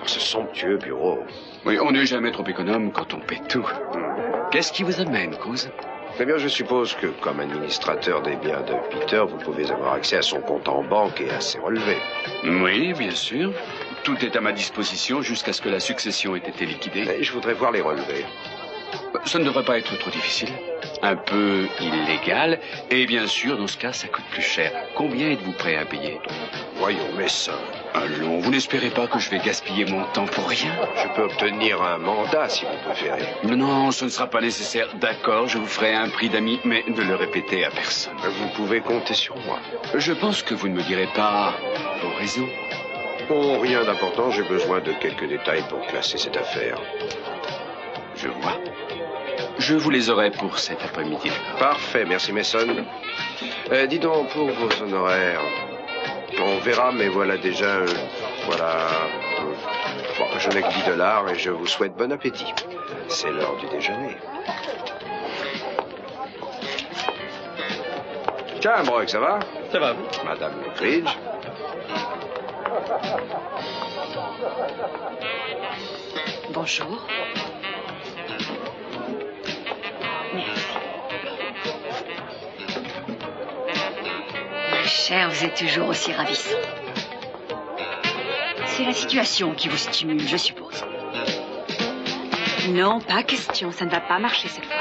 somptueux bureau. Oui, on n'est jamais trop économe quand on paie tout. Qu'est-ce qui vous amène, Cruz? Eh bien, je suppose que, comme administrateur des biens de Peter, vous pouvez avoir accès à son compte en banque et à ses relevés. Oui, bien sûr. Tout est à ma disposition jusqu'à ce que la succession ait été liquidée. Et je voudrais voir les relevés. Ça ne devrait pas être trop difficile. Un peu illégal. Et bien sûr, dans ce cas, ça coûte plus cher. Combien êtes-vous prêt à payer? Voyons, Messin. Allons, vous n'espérez pas que je vais gaspiller mon temps pour rien? Je peux obtenir un mandat, si vous préférez. Non, ce ne sera pas nécessaire. D'accord, je vous ferai un prix d'ami, mais ne le répétez à personne. Vous pouvez compter sur moi. Je pense que vous ne me direz pas vos raisons. Oh, rien d'important. J'ai besoin de quelques détails pour classer cette affaire. Je vois. Je vous les aurai pour cet après-midi. Parfait, merci Mason. Dis donc, pour vos honoraires, on verra, mais voilà déjà, voilà. Bon, je n'ai que $10 et je vous souhaite bon appétit. C'est l'heure du déjeuner. Tiens, Brock, ça va? Ça va. Madame Lockridge. Bonjour. Cher, vous êtes toujours aussi ravissant. C'est la situation qui vous stimule, je suppose. Non, pas question, ça ne va pas marcher cette fois.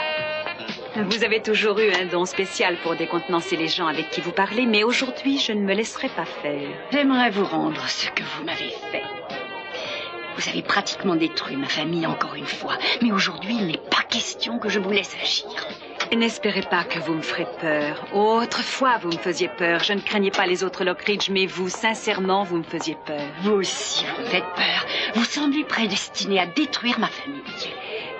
Vous avez toujours eu un don spécial pour décontenancer les gens avec qui vous parlez, mais aujourd'hui, je ne me laisserai pas faire. J'aimerais vous rendre ce que vous m'avez fait. Vous avez pratiquement détruit ma famille encore une fois, mais aujourd'hui, il n'est pas question que je vous laisse agir. N'espérez pas que vous me ferez peur. Autrefois, vous me faisiez peur. Je ne craignais pas les autres Lockridge, mais vous, sincèrement, vous me faisiez peur. Vous aussi, vous me faites peur. Vous semblez prédestiné à détruire ma famille.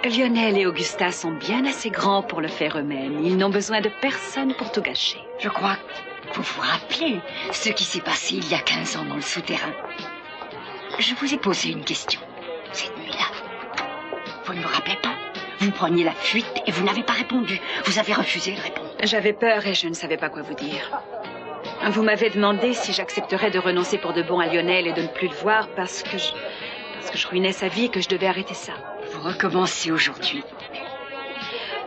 Lionel et Augusta sont bien assez grands pour le faire eux-mêmes. Ils n'ont besoin de personne pour tout gâcher. Je crois que vous vous rappelez ce qui s'est passé il y a 15 ans dans le souterrain. Je vous ai posé une question cette nuit-là. Vous ne me rappelez pas? Vous preniez la fuite et vous n'avez pas répondu. Vous avez refusé de répondre. J'avais peur et je ne savais pas quoi vous dire. Vous m'avez demandé si j'accepterais de renoncer pour de bon à Lionel et de ne plus le voir parce que je ruinais sa vie et que je devais arrêter ça. Vous recommencez aujourd'hui?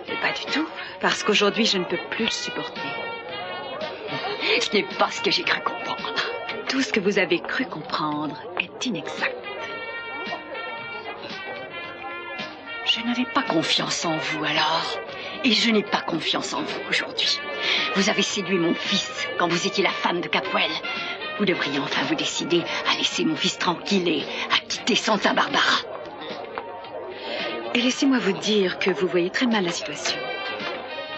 Mais pas du tout, parce qu'aujourd'hui je ne peux plus le supporter. Ce n'est pas ce que j'ai cru comprendre. Tout ce que vous avez cru comprendre est inexact. Je n'avais pas confiance en vous alors. Et je n'ai pas confiance en vous aujourd'hui. Vous avez séduit mon fils quand vous étiez la femme de Capwell. Vous devriez enfin vous décider à laisser mon fils tranquille et à quitter Santa Barbara. Et laissez-moi vous dire que vous voyez très mal la situation.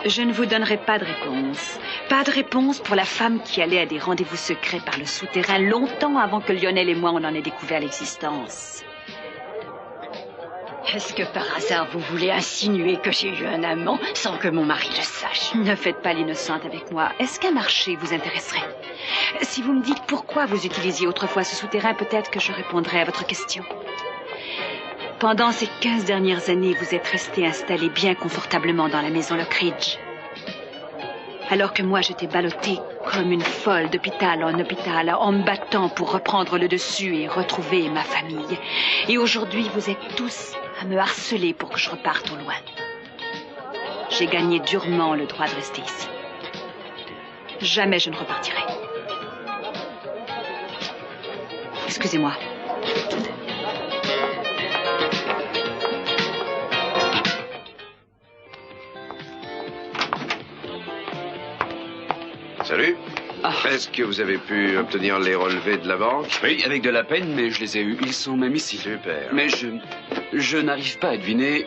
Je ne vous donnerai pas de réponse. Pas de réponse pour la femme qui allait à des rendez-vous secrets par le souterrain longtemps avant que Lionel et moi on en ait découvert l'existence. Est-ce que par hasard vous voulez insinuer que j'ai eu un amant sans que mon mari le sache? Ne faites pas l'innocente avec moi. Est-ce qu'un marché vous intéresserait? Si vous me dites pourquoi vous utilisiez autrefois ce souterrain, peut-être que je répondrai à votre question. Pendant ces 15 dernières années, vous êtes resté installé bien confortablement dans la maison Lockridge. Alors que moi, j'étais ballottée comme une folle d'hôpital en hôpital, en me battant pour reprendre le dessus et retrouver ma famille. Et aujourd'hui, vous êtes tous à me harceler pour que je reparte au loin. J'ai gagné durement le droit de rester ici. Jamais je ne repartirai. Excusez-moi. Salut. Est-ce que vous avez pu obtenir les relevés de la banque? Oui, avec de la peine, mais je les ai eus. Ils sont même ici. Super. Mais je n'arrive pas à deviner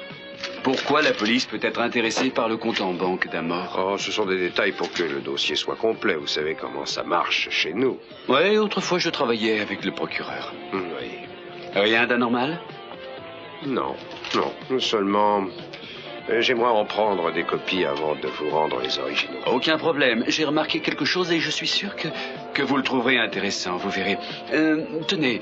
pourquoi la police peut être intéressée par le compte en banque d'Amor. Oh, ce sont des détails pour que le dossier soit complet. Vous savez comment ça marche chez nous. Oui, autrefois je travaillais avec le procureur. Oui. Rien d'anormal? Non, non. Seulement, j'aimerais en prendre des copies avant de vous rendre les originaux. Aucun problème. J'ai remarqué quelque chose et je suis sûr que vous le trouverez intéressant. Vous verrez. Tenez,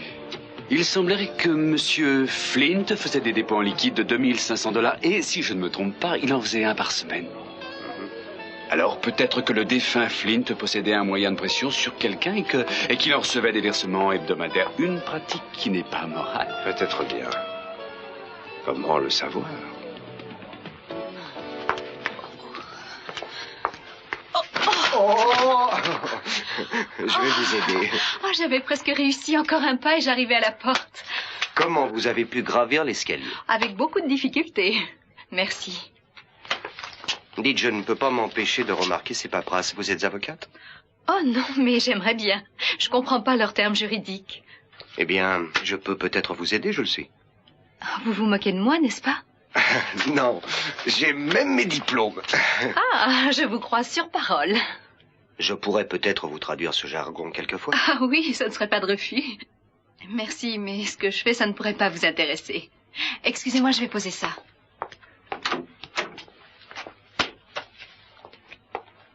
il semblerait que Monsieur Flint faisait des dépôts en liquide de $2500 et, si je ne me trompe pas, il en faisait un par semaine. Alors peut-être que le défunt Flint possédait un moyen de pression sur quelqu'un et qu'il en recevait des versements hebdomadaires. Une pratique qui n'est pas morale. Peut-être bien. Comment le savoir? Oh! Je vais vous aider. Oh, j'avais presque réussi, encore un pas et j'arrivais à la porte. Comment vous avez pu gravir l'escalier? Avec beaucoup de difficultés. Merci. Dites, je ne peux pas m'empêcher de remarquer ces paperasses. Vous êtes avocate? Oh non, mais j'aimerais bien. Je comprends pas leurs termes juridiques. Eh bien, je peux peut-être vous aider, je le suis. Vous vous moquez de moi, n'est-ce pas? Non, j'ai même mes diplômes. Ah, je vous crois sur parole. Je pourrais peut-être vous traduire ce jargon quelquefois. Ah oui, ce ne serait pas de refus. Merci, mais ce que je fais, ça ne pourrait pas vous intéresser. Excusez-moi, je vais poser ça.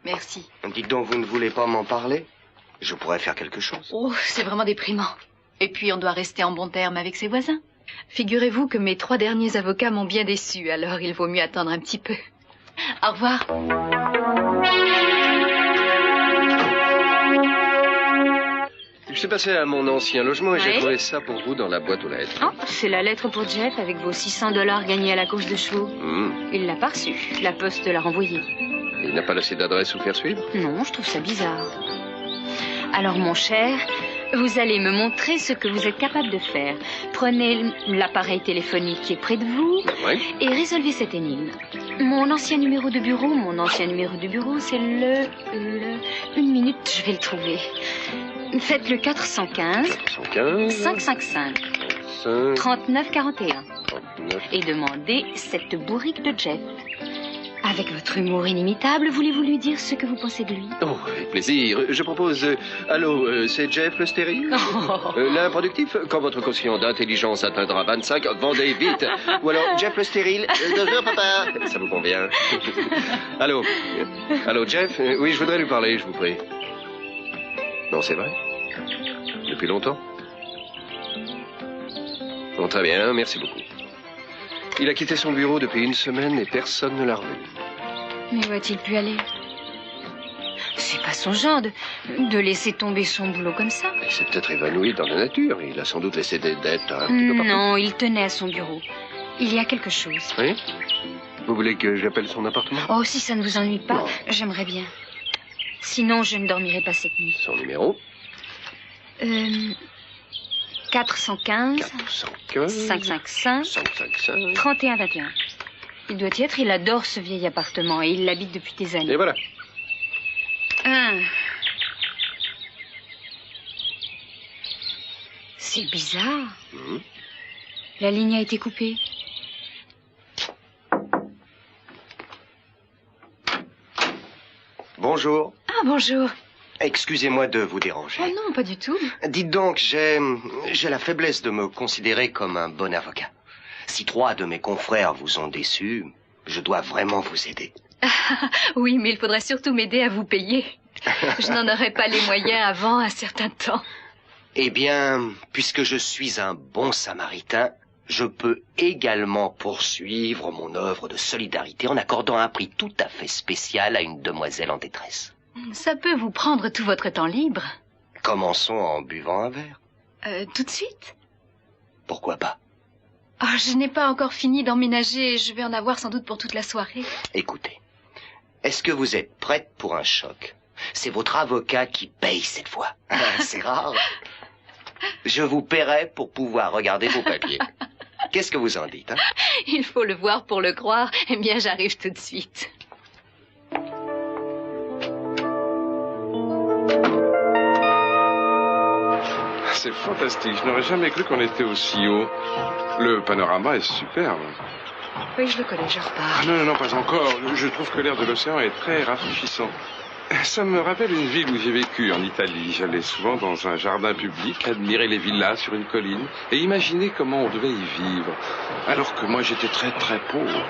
Merci. Dites donc, vous ne voulez pas m'en parler? Je pourrais faire quelque chose. Oh, c'est vraiment déprimant. Et puis, on doit rester en bon terme avec ses voisins. Figurez-vous que mes 3 derniers avocats m'ont bien déçu, alors il vaut mieux attendre un petit peu. Au revoir. Je suis passé à mon ancien logement et j'ai trouvé ça pour vous dans la boîte aux lettres. Oh, c'est la lettre pour Jeff avec vos $600 gagnés à la course de chevaux. Il l'a pas reçue. La poste l'a renvoyée. Il n'a pas laissé d'adresse ou faire suivre? Non, je trouve ça bizarre. Alors, mon cher, vous allez me montrer ce que vous êtes capable de faire. Prenez l'appareil téléphonique qui est près de vous et résolvez cette énigme. Mon ancien numéro de bureau, c'est le... Une minute, je vais le trouver. Faites le 415 555 3941 et demandez cette bourrique de Jeff. Avec votre humour inimitable, voulez-vous lui dire ce que vous pensez de lui? Oh, avec plaisir. Je propose... allô, c'est Jeff le stérile? L'improductif? Quand votre quotient d'intelligence atteindra 25, vendez vite. Ou alors, Jeff le stérile? Bonjour, papa. Ça vous convient? Allô? Allô, Jeff? Oui, je voudrais lui parler, je vous prie. Non, c'est vrai? Depuis longtemps? Bon, très bien, merci beaucoup. Il a quitté son bureau depuis 1 semaine et personne ne l'a revu. Mais où a-t-il pu aller? C'est pas son genre de laisser tomber son boulot comme ça. Il s'est peut-être évanoui dans la nature. Il a sans doute laissé des dettes un petit peu partout. Non, il tenait à son bureau. Il y a quelque chose. Oui? Vous voulez que j'appelle son appartement? Oh, si ça ne vous ennuie pas, j'aimerais bien. Sinon, je ne dormirai pas cette nuit. Son numéro? 415 555 3121. Il doit y être, il adore ce vieil appartement et il l'habite depuis des années. Et voilà. C'est bizarre. La ligne a été coupée. Bonjour. Ah, bonjour. Excusez-moi de vous déranger. Oh non, pas du tout. Dites donc, j'ai la faiblesse de me considérer comme un bon avocat. Si 3 de mes confrères vous ont déçu, je dois vraiment vous aider. Oui, mais il faudrait surtout m'aider à vous payer. Je n'en aurais pas les moyens avant un certain temps. Eh bien, puisque je suis un bon samaritain, je peux également poursuivre mon œuvre de solidarité en accordant un prix tout à fait spécial à une demoiselle en détresse. Ça peut vous prendre tout votre temps libre. Commençons en buvant un verre. Tout de suite? Pourquoi pas? Oh, je n'ai pas encore fini d'emménager et je vais en avoir sans doute pour toute la soirée. Écoutez, est-ce que vous êtes prête pour un choc? C'est votre avocat qui paye cette fois. C'est rare. Je vous paierai pour pouvoir regarder vos papiers. Qu'est-ce que vous en dites, hein? Il faut le voir pour le croire. Eh bien, j'arrive tout de suite. C'est fantastique. Je n'aurais jamais cru qu'on était aussi haut. Le panorama est superbe. Oui, je le connais, je repars. Ah, non, pas encore. Je trouve que l'air de l'océan est très rafraîchissant. Ça me rappelle une ville où j'ai vécu, en Italie. J'allais souvent dans un jardin public, admirer les villas sur une colline et imaginer comment on devait y vivre. Alors que moi, j'étais très, très pauvre.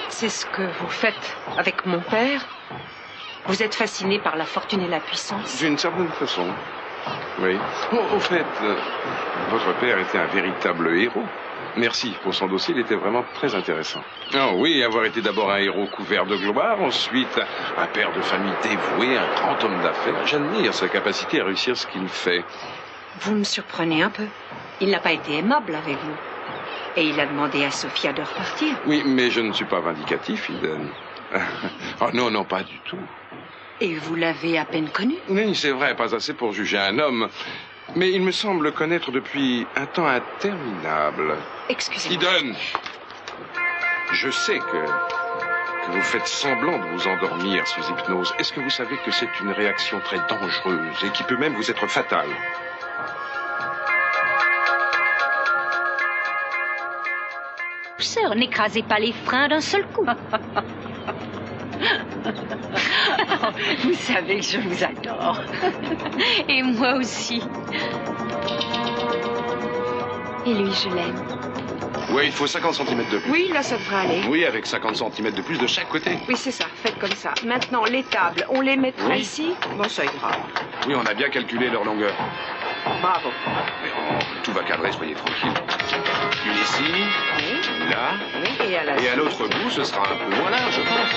C'est ce que vous faites avec mon père? Vous êtes fasciné par la fortune et la puissance? D'une certaine façon, oui. Au fait, votre père était un véritable héros. Merci pour son dossier, il était vraiment très intéressant. Oh oui, avoir été d'abord un héros couvert de gloire, ensuite un père de famille dévoué, un grand homme d'affaires. J'admire sa capacité à réussir ce qu'il fait. Vous me surprenez un peu. Il n'a pas été aimable avec vous. Et il a demandé à Sophia de repartir. Oui, mais je ne suis pas vindicatif, Eden. Oh non, pas du tout. Et vous l'avez à peine connu? Oui, c'est vrai, pas assez pour juger un homme. Mais il me semble le connaître depuis un temps interminable. Excusez-moi. Eden, je sais que vous faites semblant de vous endormir sous hypnose. Est-ce que vous savez que c'est une réaction très dangereuse et qui peut même vous être fatale? Sœur, n'écrasez pas les freins d'un seul coup. Vous savez que je vous adore. Et moi aussi. Et lui, je l'aime. Oui, il faut 50 cm de plus. Oui, là, ça devrait aller. Oui, avec 50 cm de plus de chaque côté. Oui, c'est ça. Faites comme ça. Maintenant, les tables, on les mettra ici? Bon, ça ira. Oui, on a bien calculé leur longueur. Bravo. Tout va cadrer, soyez tranquille. Une ici, une là, et à l'autre bout, ce sera un peu moins large, je pense.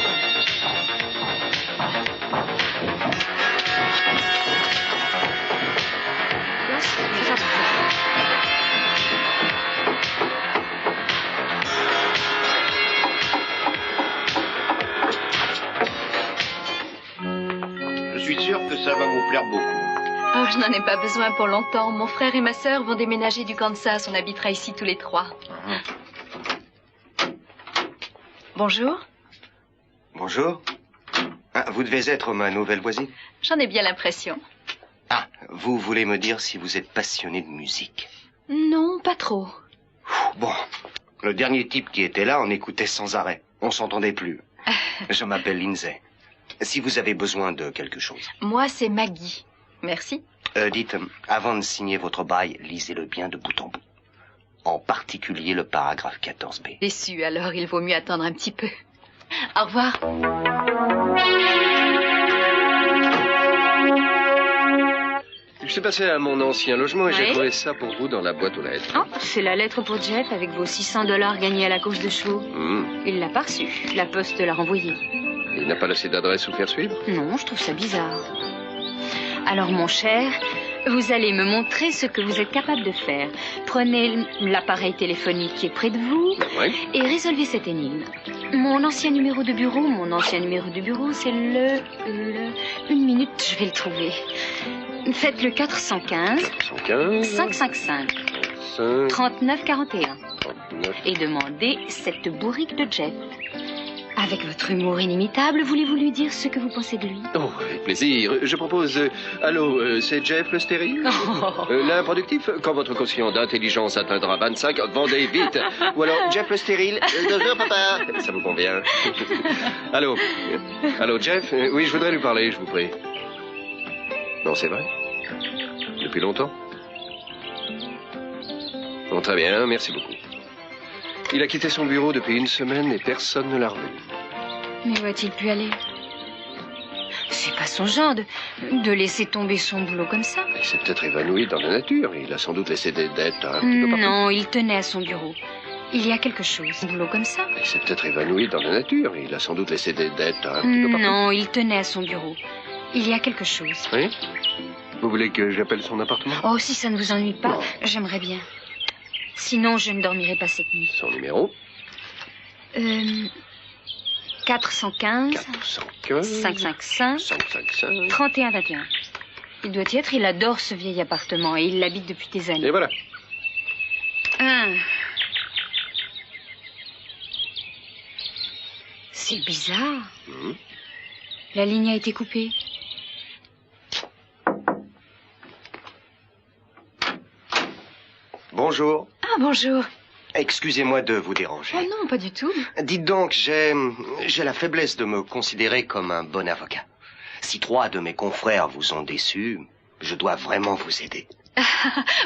Je suis sûr que ça va vous plaire beaucoup. Oh, je n'en ai pas besoin pour longtemps. Mon frère et ma sœur vont déménager du Kansas. On habitera ici tous les trois. Bonjour. Bonjour. Ah, vous devez être ma nouvelle voisine? J'en ai bien l'impression. Ah, vous voulez me dire si vous êtes passionné de musique? Non, pas trop. Bon, le dernier type qui était là, on écoutait sans arrêt. On s'entendait plus. Je m'appelle Lindsay. Si vous avez besoin de quelque chose. Moi, c'est Maggie. Merci. Dites, avant de signer votre bail, lisez-le bien de bout en bout. En particulier le paragraphe 14b. Déçu, alors il vaut mieux attendre un petit peu. Au revoir. Je suis passé à mon ancien logement et j'ai trouvé ça pour vous dans la boîte aux lettres. Oh, c'est la lettre pour Jeff avec vos $600 gagnés à la course de chevaux. Il l'a pas reçu. La poste l'a renvoyé. Il n'a pas laissé d'adresse ou faire suivre? Non, je trouve ça bizarre. Alors, mon cher, vous allez me montrer ce que vous êtes capable de faire. Prenez l'appareil téléphonique qui est près de vous et résolvez cette énigme. Mon ancien numéro de bureau, c'est le... Une minute, je vais le trouver. Faites le 415 555 3941 et demandez cette bourrique de Jeff. Avec votre humour inimitable, voulez-vous lui dire ce que vous pensez de lui? Oh, avec plaisir. Je propose... allô, c'est Jeff le stérile? L'improductif? Quand votre quotient d'intelligence atteindra 25, vendez vite. Ou alors, Jeff le stérile? 2 heures, papa. Ça vous convient? Allô? Allô, Jeff? Oui, je voudrais lui parler, je vous prie. Non, c'est vrai? Depuis longtemps? Bon, très bien, merci beaucoup. Il a quitté son bureau depuis 1 semaine et personne ne l'a revu. Mais où a-t-il pu aller? C'est pas son genre de laisser tomber son boulot comme ça. Il s'est peut-être évanoui dans la nature. Il a sans doute laissé des dettes un petit peu partout. Non, il tenait à son bureau. Il y a quelque chose. Un boulot comme ça. Il s'est peut-être évanoui dans la nature. Il a sans doute laissé des dettes un petit peu partout. Non, il tenait à son bureau. Il y a quelque chose. Oui? Vous voulez que j'appelle son appartement? Oh, si ça ne vous ennuie pas, j'aimerais bien. Sinon, je ne dormirai pas cette nuit. Son numéro? 415 555 3121. Il doit y être, il adore ce vieil appartement et il l'habite depuis des années. Et voilà. C'est bizarre. La ligne a été coupée. Bonjour. Ah, bonjour. Excusez-moi de vous déranger. Oh non, pas du tout. Dites donc, j'ai la faiblesse de me considérer comme un bon avocat. Si 3 de mes confrères vous ont déçu, je dois vraiment vous aider.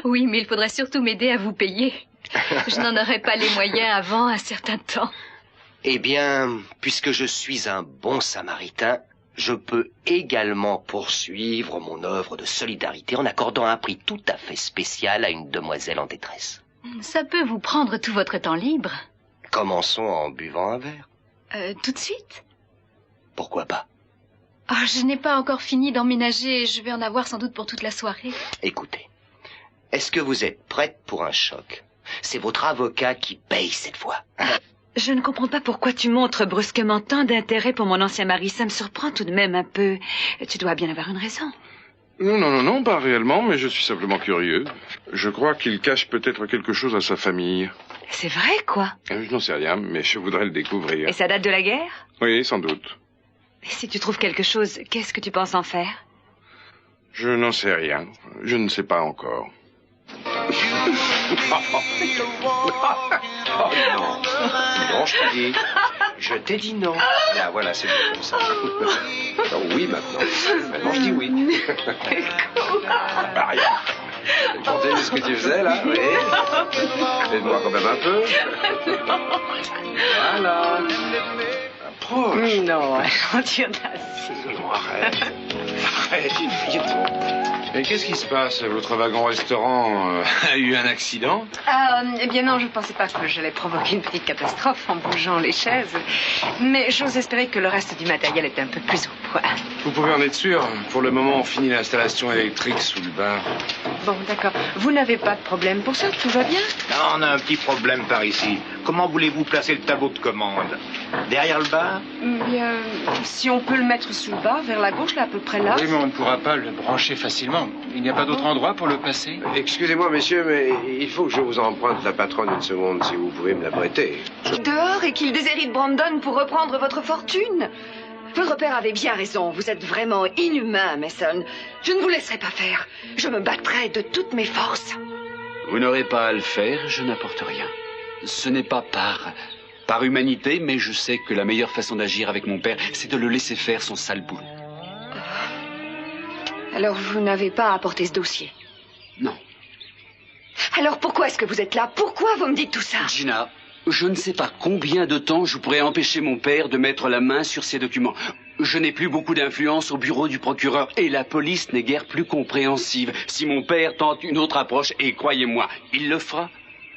Oui, mais il faudrait surtout m'aider à vous payer. Je n'en aurais pas les moyens avant un certain temps. Eh bien, puisque je suis un bon samaritain, je peux également poursuivre mon œuvre de solidarité en accordant un prix tout à fait spécial à une demoiselle en détresse. Ça peut vous prendre tout votre temps libre. Commençons en buvant un verre. Tout de suite? Pourquoi pas? Oh, je n'ai pas encore fini d'emménager et je vais en avoir sans doute pour toute la soirée. Écoutez, est-ce que vous êtes prête pour un choc? C'est votre avocat qui paye cette fois. Je ne comprends pas pourquoi tu montres brusquement tant d'intérêt pour mon ancien mari. Ça me surprend tout de même un peu. Tu dois bien avoir une raison. Non, pas réellement, mais je suis simplement curieux. Je crois qu'il cache peut-être quelque chose à sa famille. C'est vrai, quoi? Je n'en sais rien, mais je voudrais le découvrir. Et ça date de la guerre? Oui, sans doute. Et si tu trouves quelque chose, qu'est-ce que tu penses en faire? Je n'en sais rien. Je ne sais pas encore. Oh non. Non, je t'ai dit. Je t'ai dit non. Là, voilà, c'est bien comme ça. Non, oui, maintenant. Maintenant, je dis oui. Bah, rien. Tu entends ce que tu faisais, là? Oui. Aide-moi quand même un peu. Voilà. Approche. Non, gentil audacieux. Non, arrête. Arrête, vite. Mais qu'est-ce qui se passe? Votre wagon-restaurant a eu un accident? Eh bien non, je ne pensais pas que j'allais provoquer une petite catastrophe en bougeant les chaises. Mais j'ose espérer que le reste du matériel est un peu plus au point. Vous pouvez en être sûr. Pour le moment, on finit l'installation électrique sous le bar. Bon, d'accord. Vous n'avez pas de problème pour ça? Tout va bien? Non, on a un petit problème par ici. Comment voulez-vous placer le tableau de commande? Derrière le bar? Bien, si on peut le mettre sous le bar, vers la gauche, là, à peu près là. Oui, mais on ne pourra pas le brancher facilement. Il n'y a pas d'autre endroit pour le placer? Excusez-moi, messieurs, mais il faut que je vous emprunte la patronne une seconde, si vous pouvez me la prêter. Dehors et qu'il déshérite Brandon pour reprendre votre fortune. Votre père avait bien raison. Vous êtes vraiment inhumain, Mason. Je ne vous laisserai pas faire. Je me battrai de toutes mes forces. Vous n'aurez pas à le faire, je n'apporte rien. Ce n'est pas par humanité, mais je sais que la meilleure façon d'agir avec mon père, c'est de le laisser faire son sale boulot. Alors vous n'avez pas apporté ce dossier? Non. Alors pourquoi est-ce que vous êtes là? Pourquoi vous me dites tout ça? Gina, je ne sais pas combien de temps je pourrais empêcher mon père de mettre la main sur ces documents. Je n'ai plus beaucoup d'influence au bureau du procureur et la police n'est guère plus compréhensive. Si mon père tente une autre approche, et croyez-moi, il le fera,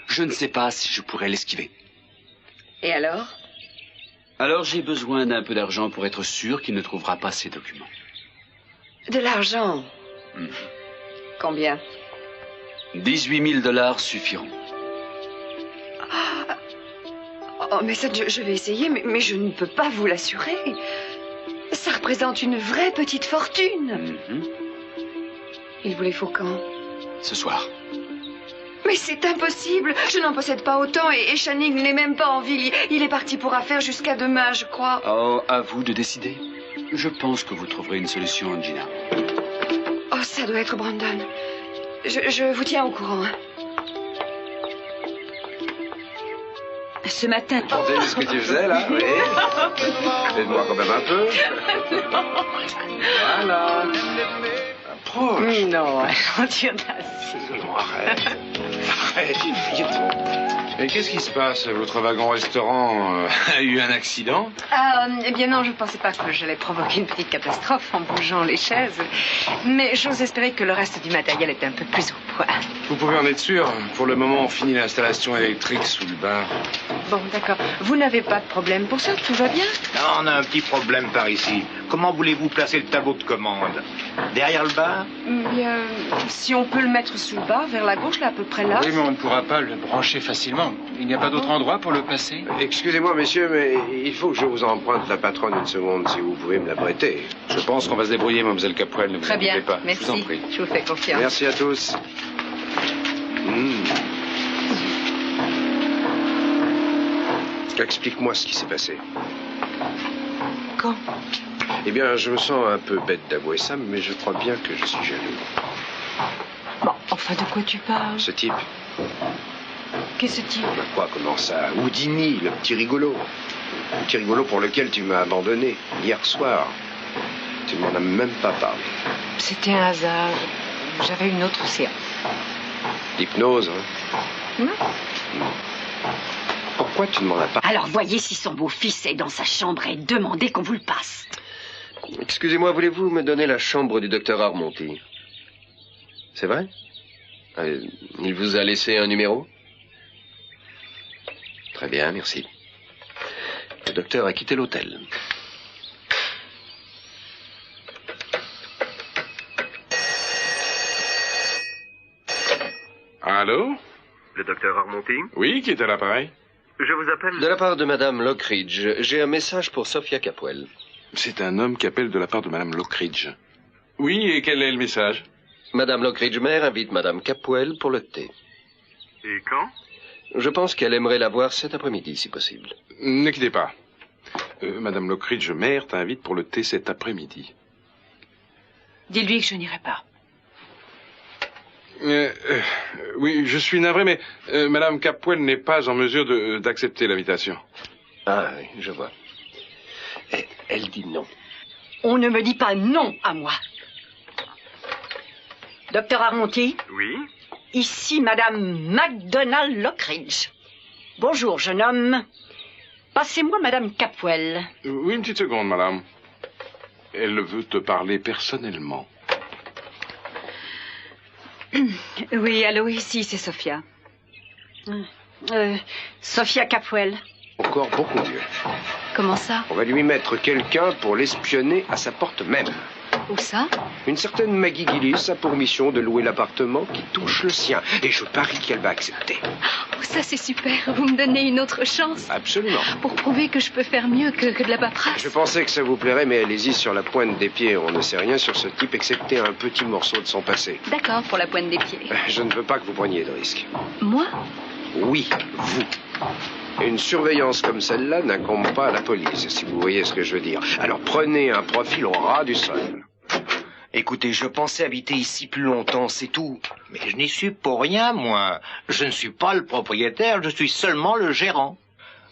je ne sais pas si je pourrais l'esquiver. Et alors? Alors j'ai besoin d'un peu d'argent pour être sûr qu'il ne trouvera pas ces documents. De l'argent? Combien? 18 000 $ suffiront. Oh, mais ça, je vais essayer, mais je ne peux pas vous l'assurer. Ça représente une vraie petite fortune. Il vous les faut quand? Ce soir. Mais c'est impossible. Je n'en possède pas autant et Channing n'est même pas en ville. Il est parti pour affaires jusqu'à demain, je crois. Oh, à vous de décider. Je pense que vous trouverez une solution, Gina. Oh, ça doit être Brandon. Je vous tiens au courant. Hein. Ce matin... Tu entends ce que tu faisais, là? Oui. Aide-moi quand même un peu. Voilà. Approche. Non, gentil audacieux. Non, arrête. Arrête, vite. Et qu'est-ce qui se passe? Votre wagon-restaurant a eu un accident? Eh bien non, je ne pensais pas que j'allais provoquer une petite catastrophe en bougeant les chaises. Mais j'ose espérer que le reste du matériel est un peu plus au point. Vous pouvez en être sûr. Pour le moment, on finit l'installation électrique sous le bar. Bon, d'accord. Vous n'avez pas de problème pour ça? Tout va bien? Non, on a un petit problème par ici. Comment voulez-vous placer le tableau de commande? Derrière le bar? Bien, si on peut le mettre sous le bar, vers la gauche, là, à peu près là. Oui, mais on ne pourra pas le brancher facilement. Il n'y a pas d'autre endroit pour le placer? Excusez-moi, messieurs, mais il faut que je vous emprunte la patronne une seconde, si vous pouvez me la prêter. Je pense qu'on va se débrouiller, mademoiselle Capoel. Ne vous Très bien, inquiétez pas. merci. Je vous en prie. Je vous fais confiance. Merci à tous. Explique-moi ce qui s'est passé. Quand? Eh bien, je me sens un peu bête d'avouer ça, mais je crois bien que je suis jaloux. Bon, enfin, de quoi tu parles? Ce type. Qu'est-ce type? Quoi, comment ça? Houdini, le petit rigolo. Le petit rigolo pour lequel tu m'as abandonné hier soir. Tu ne m'en as même pas parlé. C'était un hasard. J'avais une autre séance. L'hypnose, hein? Pourquoi tu ne m'en as pas... Alors voyez si son beau-fils est dans sa chambre et demandez qu'on vous le passe. Excusez-moi, voulez-vous me donner la chambre du docteur Armonti? C'est vrai? Il vous a laissé un numéro? Très bien, merci. Le docteur a quitté l'hôtel. Allô? Le docteur Armonti? Oui, qui est à l'appareil? Je vous appelle... De la part de Madame Lockridge, j'ai un message pour Sophia Capoel. C'est un homme qui appelle de la part de Madame Lockridge. Oui, et quel est le message? Madame Lockridge mère invite Madame Capoel pour le thé. Et quand? Je pense qu'elle aimerait la voir cet après-midi, si possible. Ne quittez pas. Madame Lockridge mère t'invite pour le thé cet après-midi. Dis-lui que je n'irai pas. Oui, je suis navré, mais Madame Capoel n'est pas en mesure d'accepter l'invitation. Ah oui, je vois. Et elle dit non. On ne me dit pas non à moi. Docteur Armonti? Oui? Ici Madame MacDonald Lockridge. Bonjour, jeune homme. Passez-moi Madame Capoel. Oui, une petite seconde, madame. Elle veut te parler personnellement. Oui, allô, ici, c'est Sophia. Sophia Capoel. Encore beaucoup mieux. Comment ça? On va lui mettre quelqu'un pour l'espionner à sa porte même. Où ça? Une certaine Maggie Gillis a pour mission de louer l'appartement qui touche le sien. Et je parie qu'elle va accepter. Oh, ça c'est super. Vous me donnez une autre chance. Absolument. Pour prouver que je peux faire mieux que de la paperasse. Je pensais que ça vous plairait, mais allez-y sur la pointe des pieds. On ne sait rien sur ce type, excepté un petit morceau de son passé. D'accord, pour la pointe des pieds. Je ne veux pas que vous preniez de risques. Moi? Oui, vous. Une surveillance comme celle-là n'incombe pas à la police, si vous voyez ce que je veux dire. Alors prenez un profil au ras du sol. Écoutez, je pensais habiter ici plus longtemps, c'est tout. Mais je n'y suis pour rien, moi. Je ne suis pas le propriétaire, je suis seulement le gérant.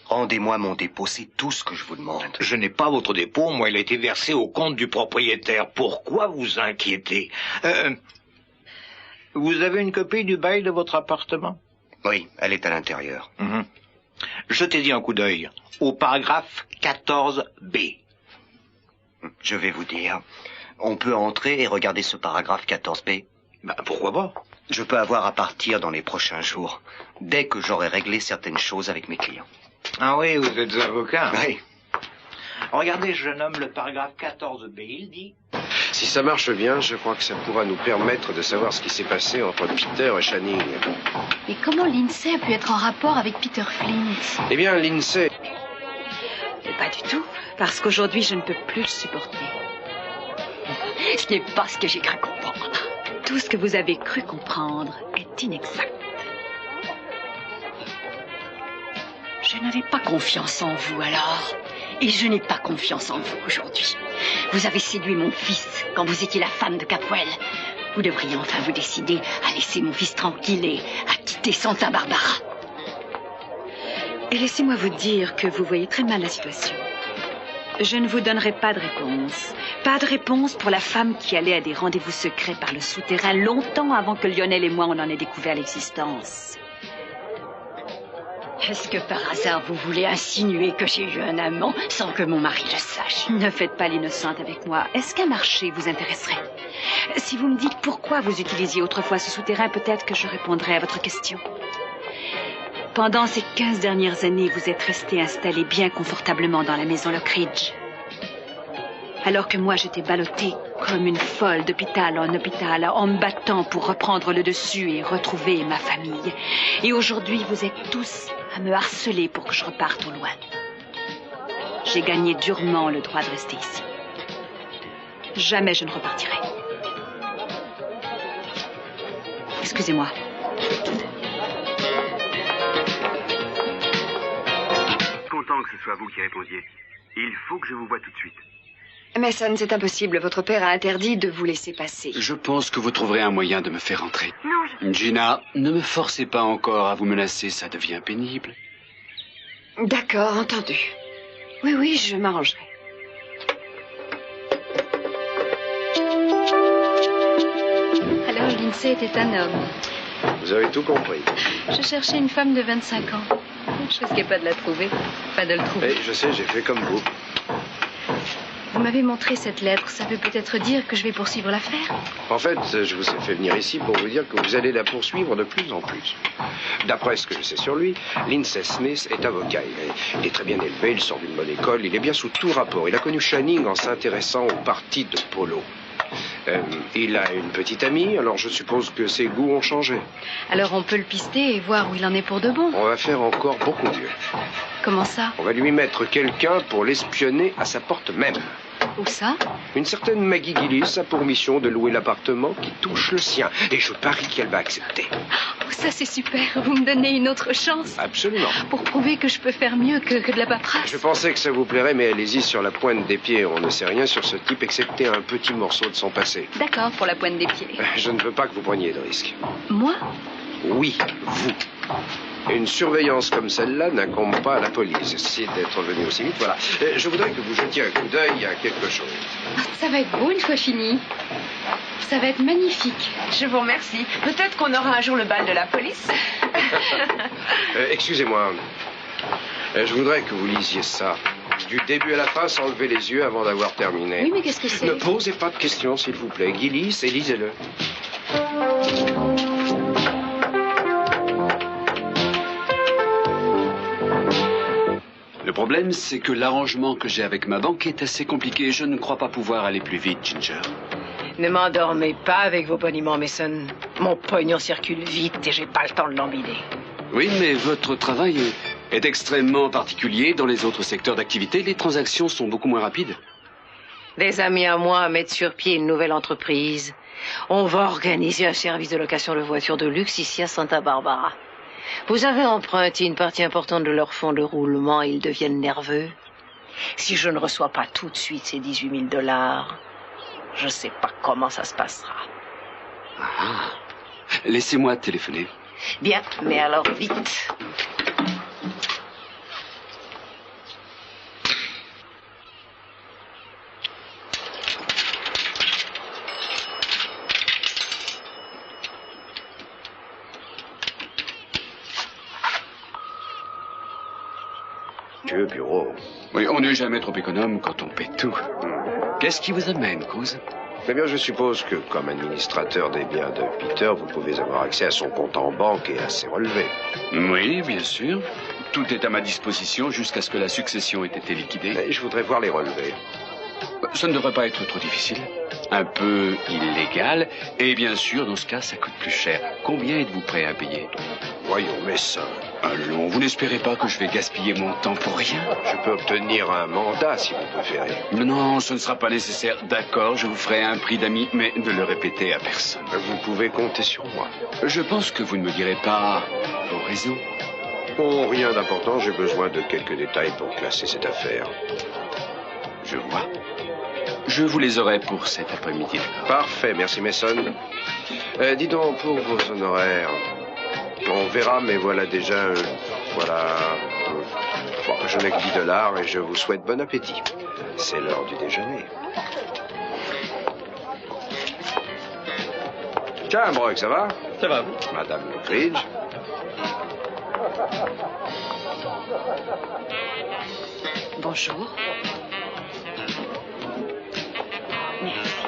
Rendez-moi mon dépôt, c'est tout ce que je vous demande. Je n'ai pas votre dépôt, moi, il a été versé au compte du propriétaire. Pourquoi vous inquiétez? Vous avez une copie du bail de votre appartement? Oui, elle est à l'intérieur. Jetez-y un coup d'œil. Au paragraphe 14B. Je vais vous dire. On peut entrer et regarder ce paragraphe 14B. Ben, pourquoi pas? Je peux avoir à partir dans les prochains jours, dès que j'aurai réglé certaines choses avec mes clients. Ah oui, vous êtes avocat? Oui. Regardez, jeune homme, le paragraphe 14B, il dit... Si ça marche bien, je crois que ça pourra nous permettre de savoir ce qui s'est passé entre Peter et Channing. Et comment l'INSEE a pu être en rapport avec Peter Flint? Eh bien, l'INSEE... Pas du tout, parce qu'aujourd'hui, je ne peux plus le supporter. Ce n'est pas ce que j'ai cru comprendre. Tout ce que vous avez cru comprendre est inexact. Je n'avais pas confiance en vous alors. Et je n'ai pas confiance en vous aujourd'hui. Vous avez séduit mon fils quand vous étiez la femme de Capoel. Vous devriez enfin vous décider à laisser mon fils tranquille et à quitter Santa Barbara. Et laissez-moi vous dire que vous voyez très mal la situation. Je ne vous donnerai pas de réponse. Pas de réponse pour la femme qui allait à des rendez-vous secrets par le souterrain longtemps avant que Lionel et moi on en ait découvert l'existence. Est-ce que par hasard vous voulez insinuer que j'ai eu un amant sans que mon mari le sache? Ne faites pas l'innocente avec moi. Est-ce qu'un marché vous intéresserait? Si vous me dites pourquoi vous utilisiez autrefois ce souterrain, peut-être que je répondrai à votre question. Pendant ces 15 dernières années, vous êtes resté installé bien confortablement dans la maison Lockridge. Alors que moi, j'étais ballottée comme une folle d'hôpital en hôpital, en me battant pour reprendre le dessus et retrouver ma famille. Et aujourd'hui, vous êtes tous à me harceler pour que je reparte au loin. J'ai gagné durement le droit de rester ici. Jamais je ne repartirai. Excusez-moi. Content que ce soit vous qui répondiez. Il faut que je vous voie tout de suite. Mason, c'est impossible. Votre père a interdit de vous laisser passer. Je pense que vous trouverez un moyen de me faire entrer. Gina, ne me forcez pas encore à vous menacer, ça devient pénible. D'accord, entendu. Oui, oui, je m'arrangerai. Alors, Lindsay était un homme. Vous avez tout compris. Je cherchais une femme de 25 ans. Je risquais pas de la trouver. Pas de le trouver. Je sais, j'ai fait comme vous. Vous m'avez montré cette lettre. Ça veut peut-être dire que je vais poursuivre l'affaire? En fait, je vous ai fait venir ici pour vous dire que vous allez la poursuivre de plus en plus. D'après ce que je sais sur lui, Lindsay Smith est avocat. Il est très bien élevé, il sort d'une bonne école, il est bien sous tout rapport. Il a connu Channing en s'intéressant au parti de polo. Il a une petite amie, alors je suppose que ses goûts ont changé. Alors on peut le pister et voir où il en est pour de bon. On va faire encore beaucoup mieux. Comment ça? On va lui mettre quelqu'un pour l'espionner à sa porte même. Où ça? Une certaine Maggie Gillis a pour mission de louer l'appartement qui touche le sien. Et je parie qu'elle va accepter. Oh, ça c'est super. Vous me donnez une autre chance. Absolument. Pour prouver que je peux faire mieux que de la paperasse. Je pensais que ça vous plairait, mais allez-y sur la pointe des pieds. On ne sait rien sur ce type, excepté un petit morceau de son passé. D'accord, pour la pointe des pieds. Je ne veux pas que vous preniez de risques. Moi? Oui, vous. Une surveillance comme celle-là n'incombe pas à la police. Ceci d'être venu aussi vite, voilà. Je voudrais que vous jetiez un coup d'œil à quelque chose. Ça va être beau une fois fini. Ça va être magnifique. Je vous remercie. Peut-être qu'on aura un jour le bal de la police. Excusez-moi. Je voudrais que vous lisiez ça. Du début à la fin, sans lever les yeux avant d'avoir terminé. Oui, mais qu'est-ce que c'est? Ne posez pas de questions, s'il vous plaît. Gillis, et lisez-le. Le problème, c'est que l'arrangement que j'ai avec ma banque est assez compliqué. Je ne crois pas pouvoir aller plus vite, Ginger. Ne m'endormez pas avec vos boniments, Mason. Mon pognon circule vite et j'ai pas le temps de l'embiner. Oui, mais votre travail est extrêmement particulier. Dans les autres secteurs d'activité, les transactions sont beaucoup moins rapides. Des amis à moi mettent sur pied une nouvelle entreprise. On va organiser un service de location de voitures de luxe ici à Santa Barbara. Vous avez emprunté une partie importante de leur fonds de roulement et ils deviennent nerveux. Si je ne reçois pas tout de suite ces 18 000 $, je ne sais pas comment ça se passera. Ah. Laissez-moi téléphoner. Bien, mais alors vite. Bureau. Oui, on n'est jamais trop économe quand on paie tout. Qu'est-ce qui vous amène, Cruz? Eh bien, je suppose que, comme administrateur des biens de Peter, vous pouvez avoir accès à son compte en banque et à ses relevés. Oui, bien sûr. Tout est à ma disposition jusqu'à ce que la succession ait été liquidée. Et je voudrais voir les relevés. Ça ne devrait pas être trop difficile. Un peu illégal. Et bien sûr, dans ce cas, ça coûte plus cher. Combien êtes-vous prêt à payer? Voyons, mais ça... Allons, vous n'espérez pas que je vais gaspiller mon temps pour rien? Je peux obtenir un mandat, si vous préférez. Non, ce ne sera pas nécessaire. D'accord, je vous ferai un prix d'ami, mais ne le répétez à personne. Vous pouvez compter sur moi. Je pense que vous ne me direz pas vos raisons. Oh, rien d'important. J'ai besoin de quelques détails pour classer cette affaire. Je vois. Je vous les aurai pour cet après-midi. Parfait, merci Mason. Dis donc, pour vos honoraires... On verra, mais voilà déjà... voilà... Bon, je n'ai que 10 $ et je vous souhaite bon appétit. C'est l'heure du déjeuner. Tiens, Brock, ça va? Ça va. Madame Lockridge. Bonjour. Merci.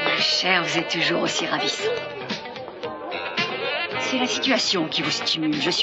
Ma chère, vous êtes toujours aussi ravissant. C'est la situation qui vous stimule, je suppose.